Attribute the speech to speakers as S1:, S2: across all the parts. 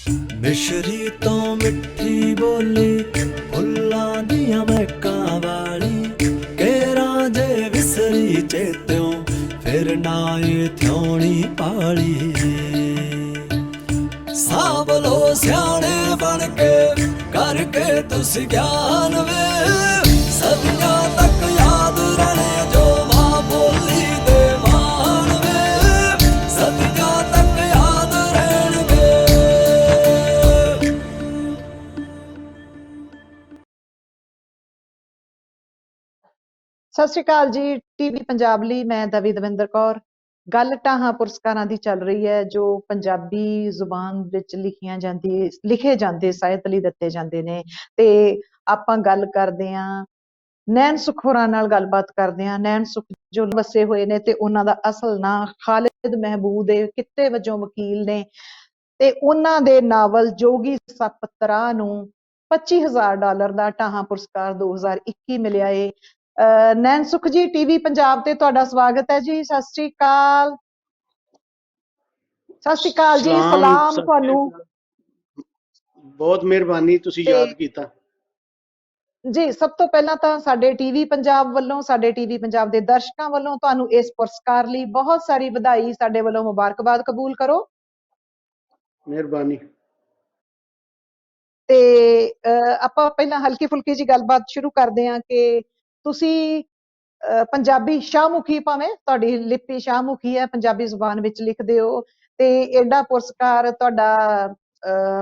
S1: ਮਿਸ਼ਰੀ ਤੋਂ ਮਿੱਠੀ ਬੋਲੀ ਫੁੱਲਾਂ ਦੀਆਂ ਮਹਿਕਾਂ ਵਾਲੀ ਕੇਰਾਂ ਜੇ ਵਿਸਰੀ ਚੇਤਿਓਂ ਫਿਰ ਨਾ ਏ ਥਿਉਣੀ ਪਾਲੀ ਸਾਂਭ ਲੋ ਸਿਆਣੇ ਬਣ ਕੇ ਕਰਕੇ ਤੁਸੀਂ ਗਿਆਨ ਵੇ ਸਦੀਆਂ ਤੱਕ ਯਾਦ ਰਹਿਣੇ ਜੋ ਮਾਂ ਬੋਲੀ ਦੇ ਮਾਣ ਵੇ ਸਦੀਆਂ ਤੱਕ ਯਾਦ ਰਹਿਣਗੇ।
S2: ਸਤਿ ਸ਼੍ਰੀ ਅਕਾਲ ਜੀ। ਟੀਵੀ ਪੰਜਾਬ ਲਈ ਮੈਂ ਦਵਿੰਦਰ ਕੌਰ। ਗੱਲ ਢਾਹਾਂ ਪੁਰਸਕਾਰਾਂ ਦੀ ਚੱਲ ਰਹੀ ਹੈ ਜੋ ਪੰਜਾਬੀ ਜ਼ੁਬਾਨ ਵਿੱਚ ਲਿਖੇ ਜਾਂਦੇ ਸਾਹਿਤ ਲਈ ਦਿੱਤੇ ਜਾਂਦੇ ਨੇ ਤੇ ਆਪਾਂ ਗੱਲ ਕਰਦੇ ਹਾਂ ਨੈਣ ਸੁੱਖ ਹੋਰਾਂ ਨਾਲ ਗੱਲਬਾਤ ਕਰਦੇ ਹਾਂ। ਨੈਣ ਸੁੱਖ ਜੋ ਵਸੇ ਹੋਏ ਨੇ ਤੇ ਉਹਨਾਂ ਦਾ ਅਸਲ ਨਾਂ ਖਾਲਿਦ ਮਹਿਬੂਬ ਦੇ ਕਿੱਤੇ ਵਜੋਂ ਵਕੀਲ ਨੇ ਤੇ ਉਹਨਾਂ ਦੇ ਨਾਵਲ ਜੋਗੀ ਸੱਪ ਤਰਾ ਨੂੰ $25,000 ਦਾ ਢਾਹਾਂ ਪੁਰਸਕਾਰ 2021 ਮਿਲਿਆ ਏ। ਨੈਣ ਸੁੱਖ ਜੀ, ਟੀਵੀ ਪੰਜਾਬ ਤੇ ਤੁਹਾਡਾ ਸਵਾਗਤ ਹੈ ਜੀ। ਸਤਿ ਸ਼੍ਰੀ ਅਕਾਲ। ਸਤਿ ਸ਼੍ਰੀ ਅਕਾਲ ਜੀ। ਸਲਾਮ ਤੁਹਾਨੂੰ।
S3: ਬਹੁਤ ਮਿਹਰਬਾਨੀ, ਤੁਸੀਂ ਯਾਦ ਕੀਤਾ
S2: ਜੀ। ਸਭ ਤੋਂ ਪਹਿਲਾਂ ਤਾਂ ਸਾਡੇ ਟੀਵੀ ਪੰਜਾਬ ਵੱਲੋਂ, ਸਾਡੇ ਟੀਵੀ ਪੰਜਾਬ ਦੇ ਦਰਸ਼ਕਾਂ ਵੱਲੋਂ ਤੁਹਾਨੂੰ ਇਸ ਪੁਰਸਕਾਰ ਲਈ ਬਹੁਤ ਸਾਰੀ ਵਧਾਈ, ਸਾਡੇ ਵੱਲੋਂ ਮੁਬਾਰਕਬਾਦ ਕਬੂਲ ਕਰੋ।
S3: ਮਿਹਰਬਾਨੀ।
S2: ਤੇ ਆਪਾਂ ਪਹਿਲਾਂ ਹਲਕੀ ਫੁਲਕੀ ਜੀ ਗੱਲਬਾਤ ਸ਼ੁਰੂ ਕਰਦੇ ਹਾਂ ਕਿ ਤੁਸੀਂ ਪੰਜਾਬੀ ਸ਼ਾਹਮੁਖੀ, ਭਾਵੇਂ ਤੁਹਾਡੀ ਲਿਪੀ ਸ਼ਾਹਮੁਖੀ ਹੈ, ਪੰਜਾਬੀ ਜ਼ੁਬਾਨ ਵਿੱਚ ਲਿਖਦੇ ਹੋ ਤੇ ਐਡਾ ਪੁਰਸਕਾਰ ਤੁਹਾਡਾ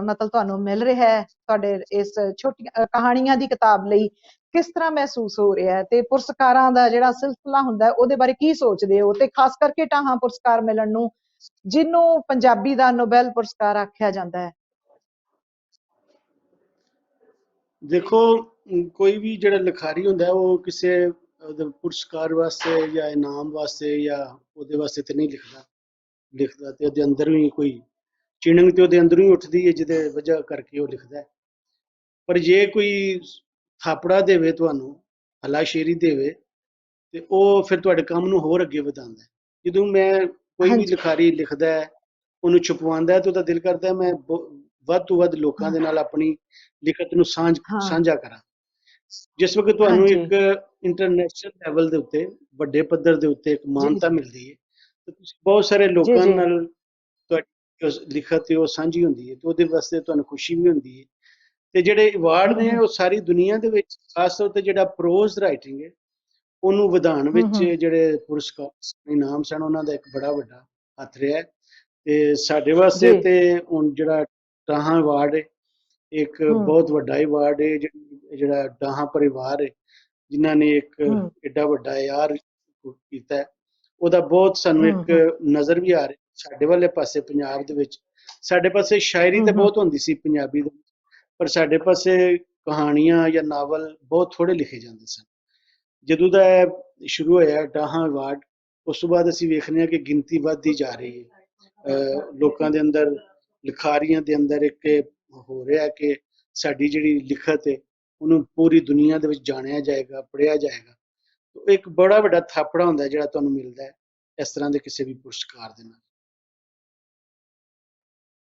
S2: ਮਤਲਬ ਤੁਹਾਨੂੰ ਮਿਲ ਰਿਹਾ ਹੈ ਤੁਹਾਡੇ ਇਸ ਛੋਟੀਆਂ ਕਹਾਣੀਆਂ ਦੀ ਕਿਤਾਬ ਲਈ। ਕਿਸ ਤਰ੍ਹਾਂ ਮਹਿਸੂਸ ਹੋ ਰਿਹਾ ਹੈ ਤੇ ਪੁਰਸਕਾਰਾਂ ਦਾ ਜਿਹੜਾ ਸਿਲਸਿਲਾ ਹੁੰਦਾ ਹੈ ਉਹਦੇ ਬਾਰੇ ਕੀ ਸੋਚਦੇ ਹੋ, ਤੇ ਖਾਸ ਕਰਕੇ ਢਾਹਾਂ ਪੁਰਸਕਾਰ ਮਿਲਣ ਨੂੰ ਜਿਹਨੂੰ ਪੰਜਾਬੀ ਦਾ ਨੋਬੈਲ ਪੁਰਸਕਾਰ ਆਖਿਆ ਜਾਂਦਾ ਹੈ?
S3: ਦੇਖੋ, ਕੋਈ ਵੀ ਜਿਹੜਾ ਲਿਖਾਰੀ ਹੁੰਦਾ ਉਹ ਕਿਸੇ ਪੁਰਸਕਾਰ ਵਾਸਤੇ ਜਾਂ ਇਨਾਮ ਵਾਸਤੇ ਜਾਂ ਉਹਦੇ ਵਾਸਤੇ ਤੇ ਨਹੀਂ ਲਿਖਦਾ ਤੇ ਉਹਦੇ ਅੰਦਰ ਵੀ ਕੋਈ ਚਿਣਗ ਤੇ ਉਹਦੇ ਅੰਦਰੋਂ ਹੀ ਉੱਠਦੀ ਹੈ ਜਿਹਦੇ ਵਜ੍ਹਾ ਕਰਕੇ ਉਹ ਲਿਖਦਾ। ਪਰ ਜੇ ਕੋਈ ਥਾਪੜਾ ਦੇਵੇ, ਤੁਹਾਨੂੰ ਹਲਾਸ਼ੇਰੀ ਦੇਵੇ, ਤੇ ਉਹ ਫਿਰ ਤੁਹਾਡੇ ਕੰਮ ਨੂੰ ਹੋਰ ਅੱਗੇ ਵਧਾਉਂਦਾ। ਜਦੋਂ ਮੈਂ ਕੋਈ ਵੀ ਲਿਖਾਰੀ ਲਿਖਦਾ ਹੈ, ਉਹਨੂੰ ਛੁਪਵਾਉਂਦਾ ਤੇ ਉਹਦਾ ਦਿਲ ਕਰਦਾ ਮੈਂ ਵੱਧ ਤੋਂ ਵੱਧ ਲੋਕਾਂ ਦੇ ਨਾਲ ਆਪਣੀ ਲਿਖਤ ਨੂੰ ਸਾਂਝਾ ਕਰਾਂ। ਜਿਸ ਵਕਤ ਤੁਹਾਨੂੰ ਇੱਕ ਇੰਟਰਨੈਸ਼ਨਲ ਲੈਵਲ ਦੇ ਉੱਤੇ, ਵੱਡੇ ਪੱਧਰ ਦੇ ਉੱਤੇ ਇੱਕ ਮਾਨਤਾ ਮਿਲਦੀ ਹੈ ਤੇ ਤੁਸੀਂ ਬਹੁਤ ਸਾਰੇ ਲੋਕਾਂ ਨਾਲ ਤੁਹਾਡੀ ਲਿਖਤ ਉਹ ਸਾਂਝੀ ਹੁੰਦੀ ਹੈ ਤੇ ਉਹਦੇ ਵਾਸਤੇ ਤੁਹਾਨੂੰ ਖੁਸ਼ੀ ਵੀ ਹੁੰਦੀ ਹੈ। ਤੇ ਜਿਹੜੇ ਅਵਾਰਡ ਨੇ ਉਹ ਸਾਰੀ ਦੁਨੀਆ ਦੇ ਵਿੱਚ, ਖਾਸ ਤੌਰ ਤੇ ਜਿਹੜਾ ਪ੍ਰੋਜ਼ ਰਾਈਟਿੰਗ ਹੈ ਉਹਨੂੰ ਵਧਾਉਣ ਵਿੱਚ ਜਿਹੜੇ ਪੁਰਸਕਾਰ ਇਨਾਮ ਸਨ ਉਹਨਾਂ ਦਾ ਇੱਕ ਬੜਾ ਵੱਡਾ ਹੱਥ ਰਿਹਾ। ਤੇ ਸਾਡੇ ਵਾਸਤੇ ਤੇ ਹੁਣ ਜਿਹੜਾ ਢਾਹਾਂ ਅਵਾਰਡ ਹੈ ਇੱਕ ਬਹੁਤ ਵੱਡਾ ਅਵਾਰਡ ਹੈ। ਜਿਹੜਾ ਢਾਹਾਂ ਪਰਿਵਾਰ ਹੈ ਜਿਨ੍ਹਾਂ ਨੇ ਇੱਕ ਏਡਾ ਵੱਡਾ ਯਾਰ ਕੀਤਾ, ਉਹਦਾ ਬਹੁਤ ਸਾਨੂੰ ਇੱਕ ਨਜ਼ਰ ਵੀ ਆ ਰਿਹਾ ਸਾਡੇ ਵਾਲੇ ਪਾਸੇ। ਪੰਜਾਬ ਦੇ ਵਿੱਚ ਸਾਡੇ ਪਾਸੇ ਸ਼ਾਇਰੀ ਤੇ ਬਹੁਤ ਹੁੰਦੀ ਸੀ ਪੰਜਾਬੀ ਦੇ ਵਿੱਚ, ਪਰ ਸਾਡੇ ਪਾਸੇ ਕਹਾਣੀਆਂ ਜਾਂ ਨਾਵਲ ਬਹੁਤ ਥੋੜੇ ਲਿਖੇ ਜਾਂਦੇ ਸਨ। ਜਦੋਂ ਦਾ ਸ਼ੁਰੂ ਹੋਇਆ ਢਾਹਾਂ ਅਵਾਰਡ, ਉਸ ਤੋਂ ਬਾਅਦ ਅਸੀਂ ਵੇਖਦੇ ਹਾਂ ਕਿ ਗਿਣਤੀ ਵੱਧਦੀ ਜਾ ਰਹੀ ਹੈ। ਲੋਕਾਂ ਦੇ ਅੰਦਰ, ਲਿਖਾਰੀਆਂ ਦੇ ਅੰਦਰ ਇੱਕ ਹੋ ਰਿਹਾ ਕਿ ਸਾਡੀ ਜਿਹੜੀ ਲਿਖਤ ਹੈ ਉਹਨੂੰ ਪੂਰੀ ਦੁਨੀਆ ਦੇ ਵਿੱਚ ਜਾਣਿਆ ਜਾਏਗਾ, ਪੜ੍ਹਿਆ ਜਾਏਗਾ। ਇੱਕ ਬੜਾ ਵੱਡਾ ਥਾਪੜਾ ਹੁੰਦਾ ਜਿਹੜਾ ਤੁਹਾਨੂੰ ਮਿਲਦਾ ਹੈ ਇਸ ਤਰ੍ਹਾਂ ਦੇ ਕਿਸੇ ਵੀ ਪੁਰਸਕਾਰ ਦੇ ਨਾਲ।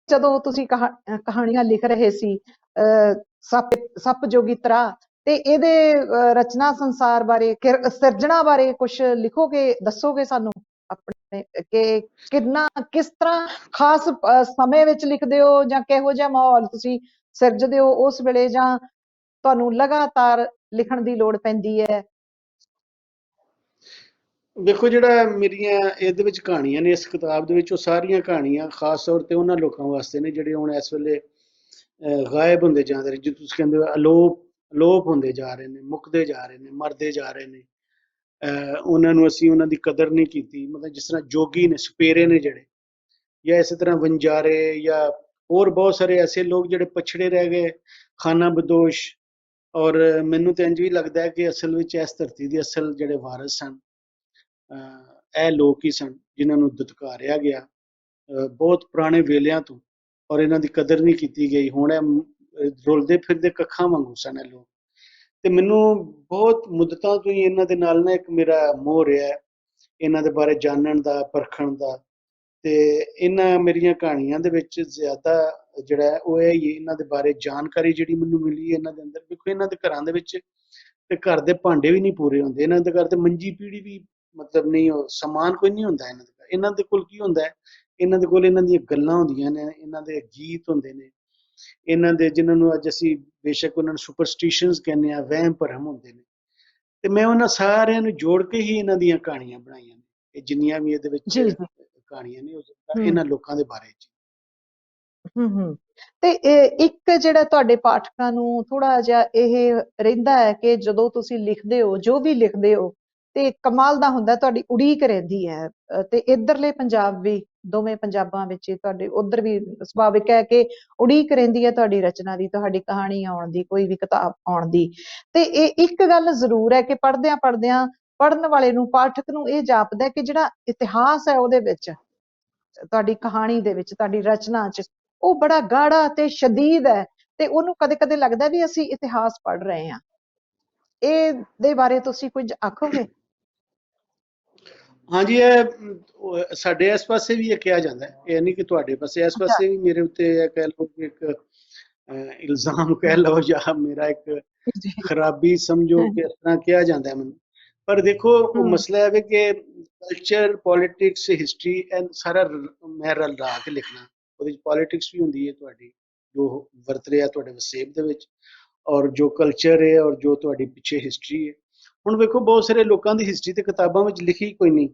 S2: ਜਦੋਂ ਤੁਸੀਂ ਕਹਾਣੀਆਂ ਲਿਖ ਰਹੇ ਸੀ ਸੱਪ ਜੋਗੀ ਤਰਾ, ਤੇ ਇਹਦੇ ਰਚਨਾ ਸੰਸਾਰ ਬਾਰੇ, ਸਿਰਜਣਾ ਬਾਰੇ ਕੁਝ ਲਿਖੋਗੇ, ਦੱਸੋਗੇ ਸਾਨੂੰ ਆਪਣੇ ਕਿ ਕਿਸ ਤਰ੍ਹਾਂ ਖਾਸ ਸਮੇਂ ਵਿੱਚ ਲਿਖਦੇ ਹੋ ਜਾਂ ਕਿਹੋ ਜਿਹਾ ਮਾਹੌਲ ਤੁਸੀਂ ਸਿਰਜਦੇ ਹੋ ਉਸ ਵੇਲੇ, ਜਾਂ ਤੁਹਾਨੂੰ ਲਗਾਤਾਰ ਲਿਖਣ ਦੀ ਲੋੜ ਪੈਂਦੀ ਹੈ?
S3: ਦੇਖੋ, ਜਿਹੜਾ ਮੇਰੀਆਂ ਇਹਦੇ ਵਿੱਚ ਕਹਾਣੀਆਂ ਨੇ ਇਸ ਕਿਤਾਬ ਦੇ ਵਿੱਚ, ਉਹ ਸਾਰੀਆਂ ਕਹਾਣੀਆਂ ਖਾਸ ਤੌਰ ਤੇ ਉਹਨਾਂ ਲੋਕਾਂ ਵਾਸਤੇ ਨੇ ਜਿਹੜੇ ਹੁਣ ਇਸ ਵੇਲੇ ਗਾਇਬ ਹੁੰਦੇ ਜਾ ਰਹੇ, ਜਿਵੇਂ ਤੁਸੀਂ ਕਹਿੰਦੇ ਹੋ ਅਲੋਪ ਹੁੰਦੇ ਜਾ ਰਹੇ ਨੇ, ਮੁੱਕਦੇ ਜਾ ਰਹੇ ਨੇ, ਮਰਦੇ ਜਾ ਰਹੇ ਨੇ। ਉਹਨਾਂ ਨੂੰ ਅਸੀਂ ਉਹਨਾਂ ਦੀ ਕਦਰ ਨਹੀਂ ਕੀਤੀ। ਮਤਲਬ ਜਿਸ ਤਰ੍ਹਾਂ ਜੋਗੀ ਨੇ, ਸਪੇਰੇ ਨੇ ਜਿਹੜੇ, ਜਾਂ ਇਸੇ ਤਰ੍ਹਾਂ ਵਣਜਾਰੇ, ਜਾਂ ਹੋਰ ਬਹੁਤ ਸਾਰੇ ਐਸੇ ਲੋਕ ਜਿਹੜੇ ਪਛੜੇ ਰਹਿ ਗਏ, ਖਾਨਾ ਬਦੋਸ਼। ਔਰ ਮੈਨੂੰ ਤਾਂ ਇੰਝ ਵੀ ਲੱਗਦਾ ਹੈ ਕਿ ਅਸਲ ਵਿੱਚ ਇਸ ਧਰਤੀ ਦੇ ਅਸਲ ਜਿਹੜੇ ਵਾਰਸ ਸਨ ਇਹ ਲੋਕ ਹੀ ਸਨ ਜਿਨ੍ਹਾਂ ਨੂੰ ਦੁਤਕਾਰਿਆ ਗਿਆ ਬਹੁਤ ਪੁਰਾਣੇ ਵੇਲਿਆਂ ਤੋਂ, ਔਰ ਇਹਨਾਂ ਦੀ ਕਦਰ ਨਹੀਂ ਕੀਤੀ ਗਈ। ਹੁਣ ਇਹ ਰੁਲਦੇ ਫਿਰਦੇ ਕੱਖਾਂ ਵਾਂਗੂ ਸਨ ਇਹ ਲੋਕ। ਤੇ ਮੈਨੂੰ ਬਹੁਤ ਮੁੱਦਤਾਂ ਤੋਂ ਹੀ ਇਹਨਾਂ ਦੇ ਨਾਲ ਨਾ ਇੱਕ ਮੇਰਾ ਮੋਹ ਰਿਹਾ ਇਹਨਾਂ ਦੇ ਬਾਰੇ ਜਾਣਨ ਦਾ, ਪਰਖਣ ਦਾ। ਤੇ ਇਹਨਾਂ ਮੇਰੀਆਂ ਕਹਾਣੀਆਂ ਦੇ ਵਿੱਚ ਜ਼ਿਆਦਾ ਜਿਹੜਾ ਹੈ ਉਹ ਇਹ ਹੀ ਹੈ, ਇਹਨਾਂ ਦੇ ਬਾਰੇ ਜਾਣਕਾਰੀ ਜਿਹੜੀ ਮੈਨੂੰ ਮਿਲੀ ਇਹਨਾਂ ਦੇ ਅੰਦਰ। ਦੇਖੋ ਇਹਨਾਂ ਦੇ ਘਰਾਂ ਦੇ ਵਿੱਚ ਤੇ ਘਰ ਦੇ ਭਾਂਡੇ ਵੀ ਨਹੀਂ ਪੂਰੇ ਹੁੰਦੇ, ਇਹਨਾਂ ਦੇ ਘਰ ਤੇ ਮੰਜੀ ਪੀੜੀ ਵੀ ਮਤਲਬ ਨਹੀਂ, ਉਹ ਸਮਾਨ ਕੋਈ ਨਹੀਂ ਹੁੰਦਾ ਇਹਨਾਂ ਦੇ ਘਰ। ਇਹਨਾਂ ਦੇ ਕੋਲ ਕੀ ਹੁੰਦਾ ਹੈ, ਇਹਨਾਂ ਦੇ ਕੋਲ ਇਹਨਾਂ ਦੀਆਂ ਗੱਲਾਂ ਹੁੰਦੀਆਂ ਨੇ, ਇਹਨਾਂ ਦੇ ਗੀਤ ਹੁੰਦੇ ਨੇ, ਇਹਨਾਂ ਦੇ ਜਿਨ੍ਹਾਂ ਨੂੰ ਅੱਜ ਅਸੀਂ ਬੇਸ਼ੱਕ ਉਹਨਾਂ ਨੂੰ ਸੁਪਰਸਟੀਸ਼ਨਸ ਕਹਿੰਦੇ ਆ, ਵਹਿਮ ਭਰਮ ਹੁੰਦੇ ਨੇ। ਤੇ ਮੈਂ ਉਹਨਾਂ ਸਾਰਿਆਂ ਨੂੰ ਜੋੜ ਕੇ ਹੀ ਇਹਨਾਂ ਦੀਆਂ ਕਹਾਣੀਆਂ ਬਣਾਈਆਂ ਨੇ। ਇਹ ਜਿੰਨੀਆਂ ਵੀ ਇਹਦੇ ਵਿੱਚ
S2: ਜੀ ਜੀ
S3: ਕਹਾਣੀਆਂ ਨੇ ਉਹ
S2: ਹੂੰ
S3: ਇਹਨਾਂ ਲੋਕਾਂ ਦੇ ਬਾਰੇ ਚ।
S2: ਹੂੰ ਤੇ ਇੱਕ ਜਿਹੜਾ ਤੁਹਾਡੇ ਪਾਠਕਾਂ ਨੂੰ ਥੋੜਾ ਜਿਹਾ ਇਹ ਰਹਿੰਦਾ ਹੈ ਕਿ ਜਦੋਂ ਤੁਸੀਂ ਲਿਖਦੇ ਹੋ, ਜੋ ਵੀ ਲਿਖਦੇ ਹੋ, ਤੇ ਕਮਾਲ ਦਾ ਹੁੰਦਾ, ਤੁਹਾਡੀ ਉਡੀਕ ਰਹਿੰਦੀ ਹੈ। ਤੇ ਇੱਧਰਲੇ ਪੰਜਾਬ ਵੀ, ਦੋਵੇਂ ਪੰਜਾਬਾਂ ਵਿੱਚ ਹੀ ਤੁਹਾਡੇ ਉਧਰ ਵੀ ਸੁਭਾਵਿਕ ਹੈ ਕਿ ਉਡੀਕ ਰਹਿੰਦੀ ਹੈ ਤੁਹਾਡੀ ਰਚਨਾ ਦੀ, ਤੁਹਾਡੀ ਕਹਾਣੀ ਆਉਣ ਦੀ, ਕੋਈ ਵੀ ਕਿਤਾਬ ਆਉਣ ਦੀ। ਤੇ ਇਹ ਇੱਕ ਗੱਲ ਜ਼ਰੂਰ ਹੈ ਕਿ ਪੜ੍ਹਦਿਆਂ ਪੜ੍ਹਦਿਆਂ ਪੜ੍ਹਨ ਵਾਲੇ ਨੂੰ, ਪਾਠਕ ਨੂੰ ਇਹ ਜਾਪਦਾ ਕਿ ਜਿਹੜਾ ਇਤਿਹਾਸ ਹੈ ਉਹਦੇ ਵਿੱਚ, ਤੁਹਾਡੀ ਕਹਾਣੀ ਦੇ ਵਿੱਚ, ਤੁਹਾਡੀ ਰਚਨਾ 'ਚ, ਉਹ ਬੜਾ ਗਾੜਾ ਤੇ ਸ਼ਦੀਦ ਹੈ, ਤੇ ਉਹਨੂੰ ਕਦੇ ਕਦੇ ਲੱਗਦਾ ਵੀ ਅਸੀਂ ਇਤਿਹਾਸ ਪੜ੍ਹ ਰਹੇ ਹਾਂ। ਇਹਦੇ ਬਾਰੇ ਤੁਸੀਂ ਕੁਝ ਆਖੋਗੇ?
S3: ਹਾਂਜੀ, ਇਹ ਸਾਡੇ ਇਸ ਪਾਸੇ ਵੀ ਇਹ ਕਿਹਾ ਜਾਂਦਾ ਹੈ, ਇਹ ਨਹੀਂ ਕਿ ਤੁਹਾਡੇ ਪਾਸੇ। ਇਸ
S2: ਅੱਛਾ
S3: ਪਾਸੇ ਵੀ ਮੇਰੇ ਉੱਤੇ ਇਹ ਕਹਿ ਲਓ ਕਿ ਇੱਕ ਇਲਜ਼ਾਮ ਕਹਿ ਲਓ, ਜਾਂ ਮੇਰਾ ਇੱਕ
S2: ਜੀ
S3: ਖਰਾਬੀ ਸਮਝੋ ਕਿ ਇਸ ਤਰ੍ਹਾਂ ਕਿਹਾ ਜਾਂਦਾ ਹੈ ਮੈਨੂੰ। ਪਰ ਦੇਖੋ ਉਹ ਮਸਲਾ ਹੈ ਵੀ ਕਿ ਕਲਚਰ, ਪੋਲਿਟਿਕਸ, ਹਿਸਟਰੀ, ਇਹ ਸਾਰਾ ਮੈਂ ਰਲ ਲਾ ਕੇ ਲਿਖਣਾ। ਉਹਦੇ 'ਚ ਪੋਲਿਟਿਕਸ ਵੀ ਹੁੰਦੀ ਹੈ ਤੁਹਾਡੀ, ਜੋ ਵਰਤ ਰਿਹਾ ਤੁਹਾਡੇ ਵਸੇਬ ਦੇ ਵਿੱਚ, ਔਰ ਜੋ ਕਲਚਰ ਹੈ, ਔਰ ਜੋ ਤੁਹਾਡੀ ਪਿੱਛੇ ਹਿਸਟਰੀ ਹੈ। ਹੁਣ ਵੇਖੋ ਬਹੁਤ ਸਾਰੇ ਲੋਕਾਂ ਦੀ ਹਿਸਟਰੀ ਤੇ ਕਿਤਾਬਾਂ ਵਿੱਚ ਲਿਖੀ ਕੋਈ ਨਹੀਂ।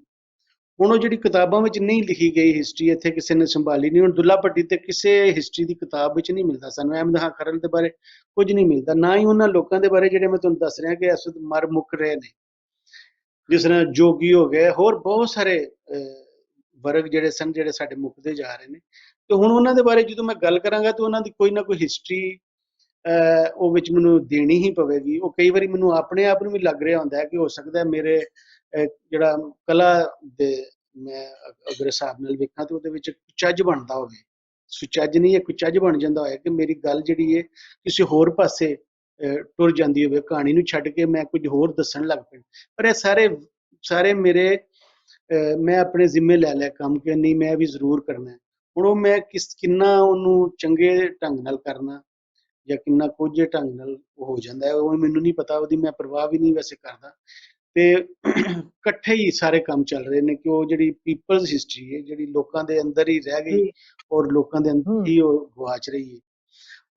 S3: ਹੁਣ ਉਹ ਜਿਹੜੀ ਕਿਤਾਬਾਂ ਵਿੱਚ ਨਹੀਂ ਲਿਖੀ ਗਈ ਹਿਸਟਰੀ ਇੱਥੇ ਕਿਸੇ ਨੇ ਸੰਭਾਲੀ ਨਹੀਂ। ਹੁਣ ਦੁੱਲਾ ਭੱਟੀ ਤੇ ਕਿਸੇ ਹਿਸਟਰੀ ਦੀ ਕਿਤਾਬ ਵਿੱਚ ਨਹੀਂ ਮਿਲਦਾ ਸਾਨੂੰ। ਅਹਿਮਦ ਖਾਨ ਖਰਲ ਦੇ ਬਾਰੇ ਕੁਝ ਨਹੀਂ ਮਿਲਦਾ, ਨਾ ਹੀ ਉਹਨਾਂ ਲੋਕਾਂ ਦੇ ਬਾਰੇ ਜਿਹੜੇ ਮੈਂ ਤੁਹਾਨੂੰ ਦੱਸ ਰਿਹਾ ਕਿ ਇਸ ਵਕਤ ਮਰ ਮੁੱਕ ਰਹੇ ਨੇ, ਜਿਸ ਤਰ੍ਹਾਂ ਜੋਗੀ ਹੋ ਗਏ, ਹੋਰ ਬਹੁਤ ਸਾਰੇ ਵਰਗ ਜਿਹੜੇ ਸਨ, ਜਿਹੜੇ ਸਾਡੇ ਮੁੱਕਦੇ ਜਾ ਰਹੇ ਨੇ। ਤੇ ਹੁਣ ਉਹਨਾਂ ਦੇ ਬਾਰੇ ਜਦੋਂ ਮੈਂ ਗੱਲ ਕਰਾਂਗਾ ਤਾਂ ਉਹਨਾਂ ਦੀ ਕੋਈ ਨਾ ਕੋਈ ਹਿਸਟਰੀ ਉਹ ਵਿੱਚ ਮੈਨੂੰ ਦੇਣੀ ਹੀ ਪਵੇਗੀ। ਉਹ ਕਈ ਵਾਰੀ ਮੈਨੂੰ ਆਪਣੇ ਆਪ ਨੂੰ ਵੀ ਲੱਗ ਰਿਹਾ ਹੁੰਦਾ ਹੈ ਕਿ ਹੋ ਸਕਦਾ ਮੇਰੇ ਜਿਹੜਾ ਕਲਾ ਦੇ ਮੈਂ ਅਗਰ ਹਿਸਾਬ ਨਾਲ ਵੇਖਾਂ ਤਾਂ ਉਹਦੇ ਵਿੱਚ ਕੁਚੱਜ ਬਣਦਾ ਹੋਵੇ। ਸੁਚੱਜ ਨਹੀਂ, ਇਹ ਕੁਚੱਜ ਬਣ ਜਾਂਦਾ ਹੋਇਆ ਕਿ ਮੇਰੀ ਗੱਲ ਜਿਹੜੀ ਹੈ ਕਿਸੇ ਹੋਰ ਪਾਸੇ ਟੁਰ ਜਾਂਦੀ ਹੋਵੇ, ਕਹਾਣੀ ਨੂੰ ਛੱਡ ਕੇ ਮੈਂ ਕੁਝ ਹੋਰ ਦੱਸਣ ਲੱਗ ਪਿਆ। ਪਰ ਇਹ ਸਾਰੇ ਮੇਰੇ ਮੈਂ ਆਪਣੇ ਜ਼ਿੰਮੇ ਲੈ ਲਿਆ ਕੰਮ ਕਿ ਨਹੀਂ, ਮੈਂ ਵੀ ਜ਼ਰੂਰ ਕਰਨਾ ਹੈ। ਹੁਣ ਉਹ ਮੈਂ ਕਿੰਨਾ ਉਹਨੂੰ ਚੰਗੇ ਢੰਗ ਨਾਲ ਕਰਨਾ ਜਾਂ ਕਿੰਨਾ ਕੋਝੇ ਢੰਗ ਨਾਲ ਹੋ ਜਾਂਦਾ ਹੈ, ਉਹ ਮੈਨੂੰ ਨਹੀਂ ਪਤਾ, ਉਹਦੀ ਮੈਂ ਪਰਵਾਹ ਵੀ ਨਹੀਂ ਵੈਸੇ ਕਰਦਾ। ਤੇ ਇਕੱਠੇ ਹੀ ਸਾਰੇ ਕੰਮ ਚੱਲ ਰਹੇ ਨੇ ਕਿ ਉਹ ਜਿਹੜੀ ਪੀਪਲਸ ਹਿਸਟਰੀ ਹੈ, ਜਿਹੜੀ ਲੋਕਾਂ ਦੇ ਅੰਦਰ ਹੀ ਰਹਿ ਗਈ ਔਰ ਲੋਕਾਂ ਦੇ ਅੰਦਰ ਹੀ ਉਹ ਗਵਾਚ ਰਹੀ ਹੈ।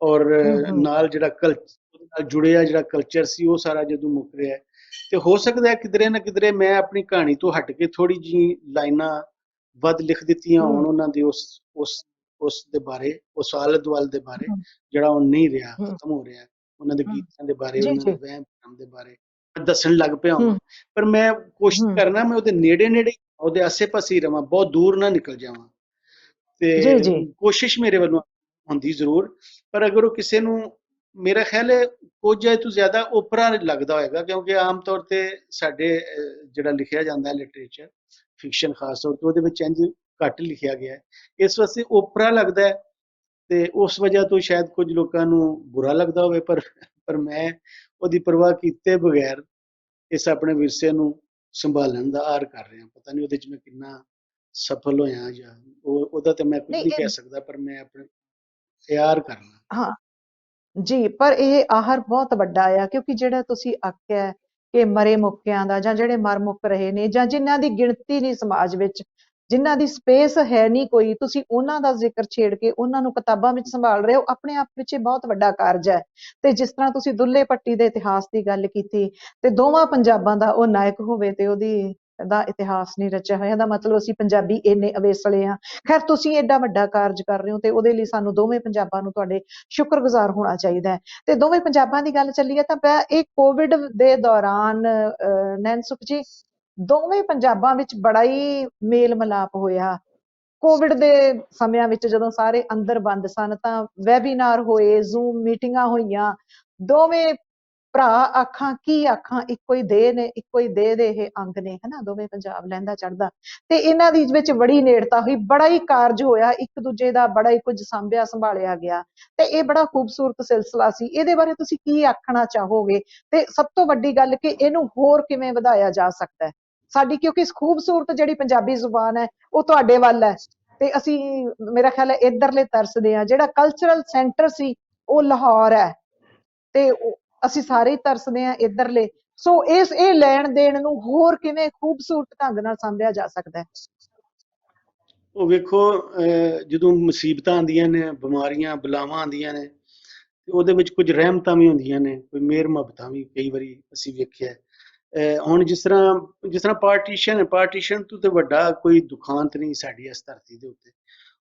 S3: ਔਰ ਨਾਲ ਜਿਹੜਾ ਨਾਲ ਜੁੜਿਆ ਜਿਹੜਾ ਕਲਚਰ ਸੀ ਉਹ ਸਾਰਾ ਜਦੋਂ ਮੁੱਕ ਰਿਹਾ ਹੈ। ਤੇ ਹੋ ਸਕਦਾ ਹੈ ਕਿਧਰੇ ਨਾ ਕਿਧਰੇ ਮੈਂ ਆਪਣੀ ਕਹਾਣੀ ਤੋਂ ਹਟ ਕੇ ਥੋੜੀ ਜਿਹੀ ਲਾਈਨਾਂ ਵੱਧ ਲਿਖ ਦਿੱਤੀਆਂ ਹੋਣ ਉਹਨਾਂ ਦੀ ਉਸ ਦੇ ਬਾਰੇ, ਉਸ ਆਲੇ ਦੁਆਲੇ ਦੇ ਬਾਰੇ ਜਿਹੜਾ ਹੁਣ ਨਹੀਂ ਰਿਹਾ, ਖਤਮ ਹੋ ਰਿਹਾ। ਉਹਨਾਂ ਦੇ ਗੀਤਾਂ ਦੇ ਬਾਰੇ, ਉਹਨਾਂ ਦੇ ਵਹਿਮ ਭਰਮ ਦੇ ਬਾਰੇ ਦੱਸਣ ਲੱਗ ਪਿਆ ਹਾਂ। ਪਰ ਮੈਂ ਕੋਸ਼ਿਸ਼ ਕਰਨਾ ਮੈਂ ਉਹਦੇ ਨੇੜੇ ਨੇੜੇ, ਉਹਦੇ ਆਸੇ ਪਾਸੇ ਹੀ ਰਵਾਂ, ਬਹੁਤ ਦੂਰ ਨਾ ਨਿਕਲ ਜਾਵਾਂ। ਤੇ ਕੋਸ਼ਿਸ਼ ਮੇਰੇ ਵੱਲੋਂ ਹੁੰਦੀ ਜ਼ਰੂਰ, ਪਰ ਅਗਰ ਉਹ ਕਿਸੇ ਨੂੰ, ਮੇਰਾ ਖਿਆਲ ਹੈ ਕੋਝੇ ਤੋਂ ਜ਼ਿਆਦਾ ਓਪਰਾ ਲੱਗਦਾ ਹੋਏਗਾ, ਕਿਉਂਕਿ ਆਮ ਤੌਰ ਤੇ ਸਾਡੇ ਜਿਹੜਾ ਲਿਖਿਆ ਜਾਂਦਾ ਹੈ ਲਿਟਰੇਚਰ, ਫਿਕਸ਼ਨ ਖਾਸ ਤੌਰ ਤੇ, ਉਹਦੇ ਵਿੱਚ ਇੰਝ ਘੱਟ ਲਿਖਿਆ ਗਿਆ ਹੈ। ਇਸ ਵਾਸਤੇ ਓਪਰਾ ਲੱਗਦਾ ਹੈ ਤੇ ਉਸ ਵਜ੍ਹਾ ਤੋਂ ਸ਼ਾਇਦ ਕੁਝ ਲੋਕਾਂ ਨੂੰ ਬੁਰਾ ਲੱਗਦਾ ਹੋਵੇ। ਪਰ ਮੈਂ ਉਹਦੀ ਪਰਵਾਹ ਕੀਤੇ ਬਗੈਰ ਇਸ ਆਪਣੇ ਵਿਰਸੇ ਨੂੰ ਸੰਭਾਲਣ ਦਾ ਆਰ ਕਰ ਰਿਹਾ। ਪਤਾ ਨਹੀਂ ਉਹਦੇ 'ਚ ਮੈਂ ਕਿੰਨਾ ਸਫਲ ਹੋਇਆ ਜਾਂ ਉਹਦਾ ਤੇ ਮੈਂ ਕੁਝ ਨਹੀਂ ਕਹਿ ਸਕਦਾ, ਪਰ ਮੈਂ ਆਪਣੇ ਤਿਆਰ ਕਰਨਾ।
S2: ਹਾਂ ਜੀ, ਪਰ ਇਹ ਆਹਰ ਬਹੁਤ ਵੱਡਾ ਆ, ਕਿਉਂਕਿ ਜਿਹੜਾ ਤੁਸੀਂ ਆਖਿਆ ਕਿ ਮਰੇ ਮੁੱਕਿਆਂ ਦਾ, ਜਾਂ ਜਿਹੜੇ ਮਰ ਮੁੱਕ ਰਹੇ ਨੇ, ਜਾਂ ਜਿਨ੍ਹਾਂ ਦੀ ਗਿਣਤੀ ਨਹੀਂ ਸਮਾਜ ਵਿੱਚ, ਜਿਨ੍ਹਾਂ ਦੀ ਸਪੇਸ ਹੈ ਨਹੀਂ ਕੋਈ, ਤੁਸੀਂ ਉਹਨਾਂ ਦਾ ਜ਼ਿਕਰ ਛੇੜ ਕੇ ਉਹਨਾਂ ਨੂੰ ਕਿਤਾਬਾਂ ਵਿੱਚ ਸੰਭਾਲ ਰਹੇ ਹੋ, ਆਪਣੇ ਆਪ ਵਿੱਚ ਇਹ ਬਹੁਤ ਵੱਡਾ ਕਾਰਜ ਹੈ। ਤੇ ਜਿਸ ਤਰ੍ਹਾਂ ਤੁਸੀਂ ਦੁੱਲੇ ਭੱਟੀ ਦੇ ਇਤਿਹਾਸ ਦੀ ਗੱਲ ਕੀਤੀ, ਤੇ ਦੋਵਾਂ ਪੰਜਾਬਾਂ ਦਾ ਉਹ ਨਾਇਕ ਹੋਵੇ ਤੇ ਉਹਦੀ ਦਾ ਇਤਿਹਾਸ ਨਹੀਂ ਰਚਿਆ ਹੋਇਆ, ਇਹਦਾ ਮਤਲਬ ਅਸੀਂ ਪੰਜਾਬੀ ਇੰਨੇ ਅਵੇਸਲੇ ਹਾਂ। ਖੈਰ, ਤੁਸੀਂ ਐਡਾ ਵੱਡਾ ਕਾਰਜ ਕਰ ਰਹੇ ਹੋ ਤੇ ਉਹਦੇ ਲਈ ਸਾਨੂੰ ਦੋਵੇਂ ਪੰਜਾਬਾਂ ਨੂੰ ਤੁਹਾਡੇ ਸ਼ੁਕਰਗੁਜ਼ਾਰ ਹੋਣਾ ਚਾਹੀਦਾ ਹੈ। ਤੇ ਦੋਵੇਂ ਪੰਜਾਬਾਂ ਦੀ ਗੱਲ ਚੱਲੀਏ ਤਾਂ ਇਹ ਕੋਵਿਡ ਦੇ ਦੌਰਾਨ ਨੈਨਸੁਖ ਜੀ, ਦੋਵੇਂ ਪੰਜਾਬਾਂ ਵਿੱਚ ਬੜਾ ਹੀ ਮੇਲ ਮਿਲਾਪ ਹੋਇਆ। ਕੋਵਿਡ ਦੇ ਸਮਿਆਂ ਵਿੱਚ ਜਦੋਂ ਸਾਰੇ ਅੰਦਰ ਬੰਦ ਸਨ ਤਾਂ ਵੈਬੀਨਾਰ ਹੋਏ, ਜ਼ੂਮ ਮੀਟਿੰਗਾਂ ਹੋਈਆਂ, ਦੋਵੇਂ ਭਰਾ ਆਖਾਂ ਕੀ ਆਖਾਂ, ਇੱਕੋ ਹੀ ਦੇਹ ਨੇ, ਇੱਕੋ ਹੀ ਦੇਹ ਦੇ ਇਹ ਅੰਗ ਨੇ, ਹਨਾ, ਦੋਵੇਂ ਪੰਜਾਬ ਲਹਿੰਦਾ ਚੜ੍ਹਦਾ। ਤੇ ਇਹਨਾਂ ਦੀ ਵਿੱਚ ਬੜੀ ਨੇੜਤਾ ਹੋਈ, ਬੜਾ ਹੀ ਕਾਰਜ ਹੋਇਆ, ਇੱਕ ਦੂਜੇ ਦਾ ਬੜਾ ਹੀ ਕੁਝ ਸਾਂਭਿਆ ਸੰਭਾਲਿਆ ਗਿਆ, ਤੇ ਇਹ ਬੜਾ ਖੂਬਸੂਰਤ ਸਿਲਸਿਲਾ ਸੀ। ਇਹਦੇ ਬਾਰੇ ਤੁਸੀਂ ਕੀ ਆਖਣਾ ਚਾਹੋਗੇ? ਤੇ ਸਭ ਤੋਂ ਵੱਡੀ ਗੱਲ ਕਿ ਇਹਨੂੰ ਹੋਰ ਕਿਵੇਂ ਵਧਾਇਆ ਜਾ ਸਕਦਾ ਹੈ ਸਾਡੀ, ਕਿਉਂਕਿ ਖੂਬਸੂਰਤ ਜਿਹੜੀ ਪੰਜਾਬੀ ਜ਼ੁਬਾਨ ਹੈ ਉਹ ਤੁਹਾਡੇ ਵੱਲ ਹੈ, ਤੇ ਅਸੀਂ ਮੇਰਾ ਖਿਆਲ ਹੈ ਇੱਧਰਲੇ ਤਰਸਦੇ ਆ। ਜਿਹੜਾ ਕਲਚਰਲ ਸੈਂਟਰ ਸੀ ਉਹ ਲਾਹੌਰ ਹੈ, ਤੇ ਅਸੀਂ ਸਾਰੇ ਹੀ ਤਰਸਦੇ ਆ ਇੱਧਰਲੇ। ਸੋ ਇਹ ਲੈਣ ਦੇਣ ਨੂੰ ਹੋਰ ਕਿਵੇਂ ਖੂਬਸੂਰਤ ਢੰਗ ਨਾਲ ਸਾਂਭਿਆ ਜਾ ਸਕਦਾ ਹੈ?
S3: ਉਹ ਵੇਖੋ, ਜਦੋਂ ਮੁਸੀਬਤਾਂ ਆਉਂਦੀਆਂ ਨੇ, ਬਿਮਾਰੀਆਂ ਬਲਾਵਾਂ ਆਉਂਦੀਆਂ ਨੇ, ਤੇ ਉਹਦੇ ਵਿੱਚ ਕੁਝ ਰਹਿਮਤਾਂ ਵੀ ਹੁੰਦੀਆਂ ਨੇ, ਕੋਈ ਮਿਹਰ ਮੁਹੱਬਤਾਂ ਵੀ ਕਈ ਵਾਰੀ ਅਸੀਂ ਵੇਖਿਆ। ਹੁਣ ਜਿਸ ਤਰ੍ਹਾਂ ਪਾਰਟੀਸ਼ਨ ਤੋਂ ਤੇ ਵੱਡਾ ਕੋਈ ਦੁਖਾਂਤ ਨਹੀਂ ਸਾਡੀ ਇਸ ਧਰਤੀ ਦੇ ਉੱਤੇ।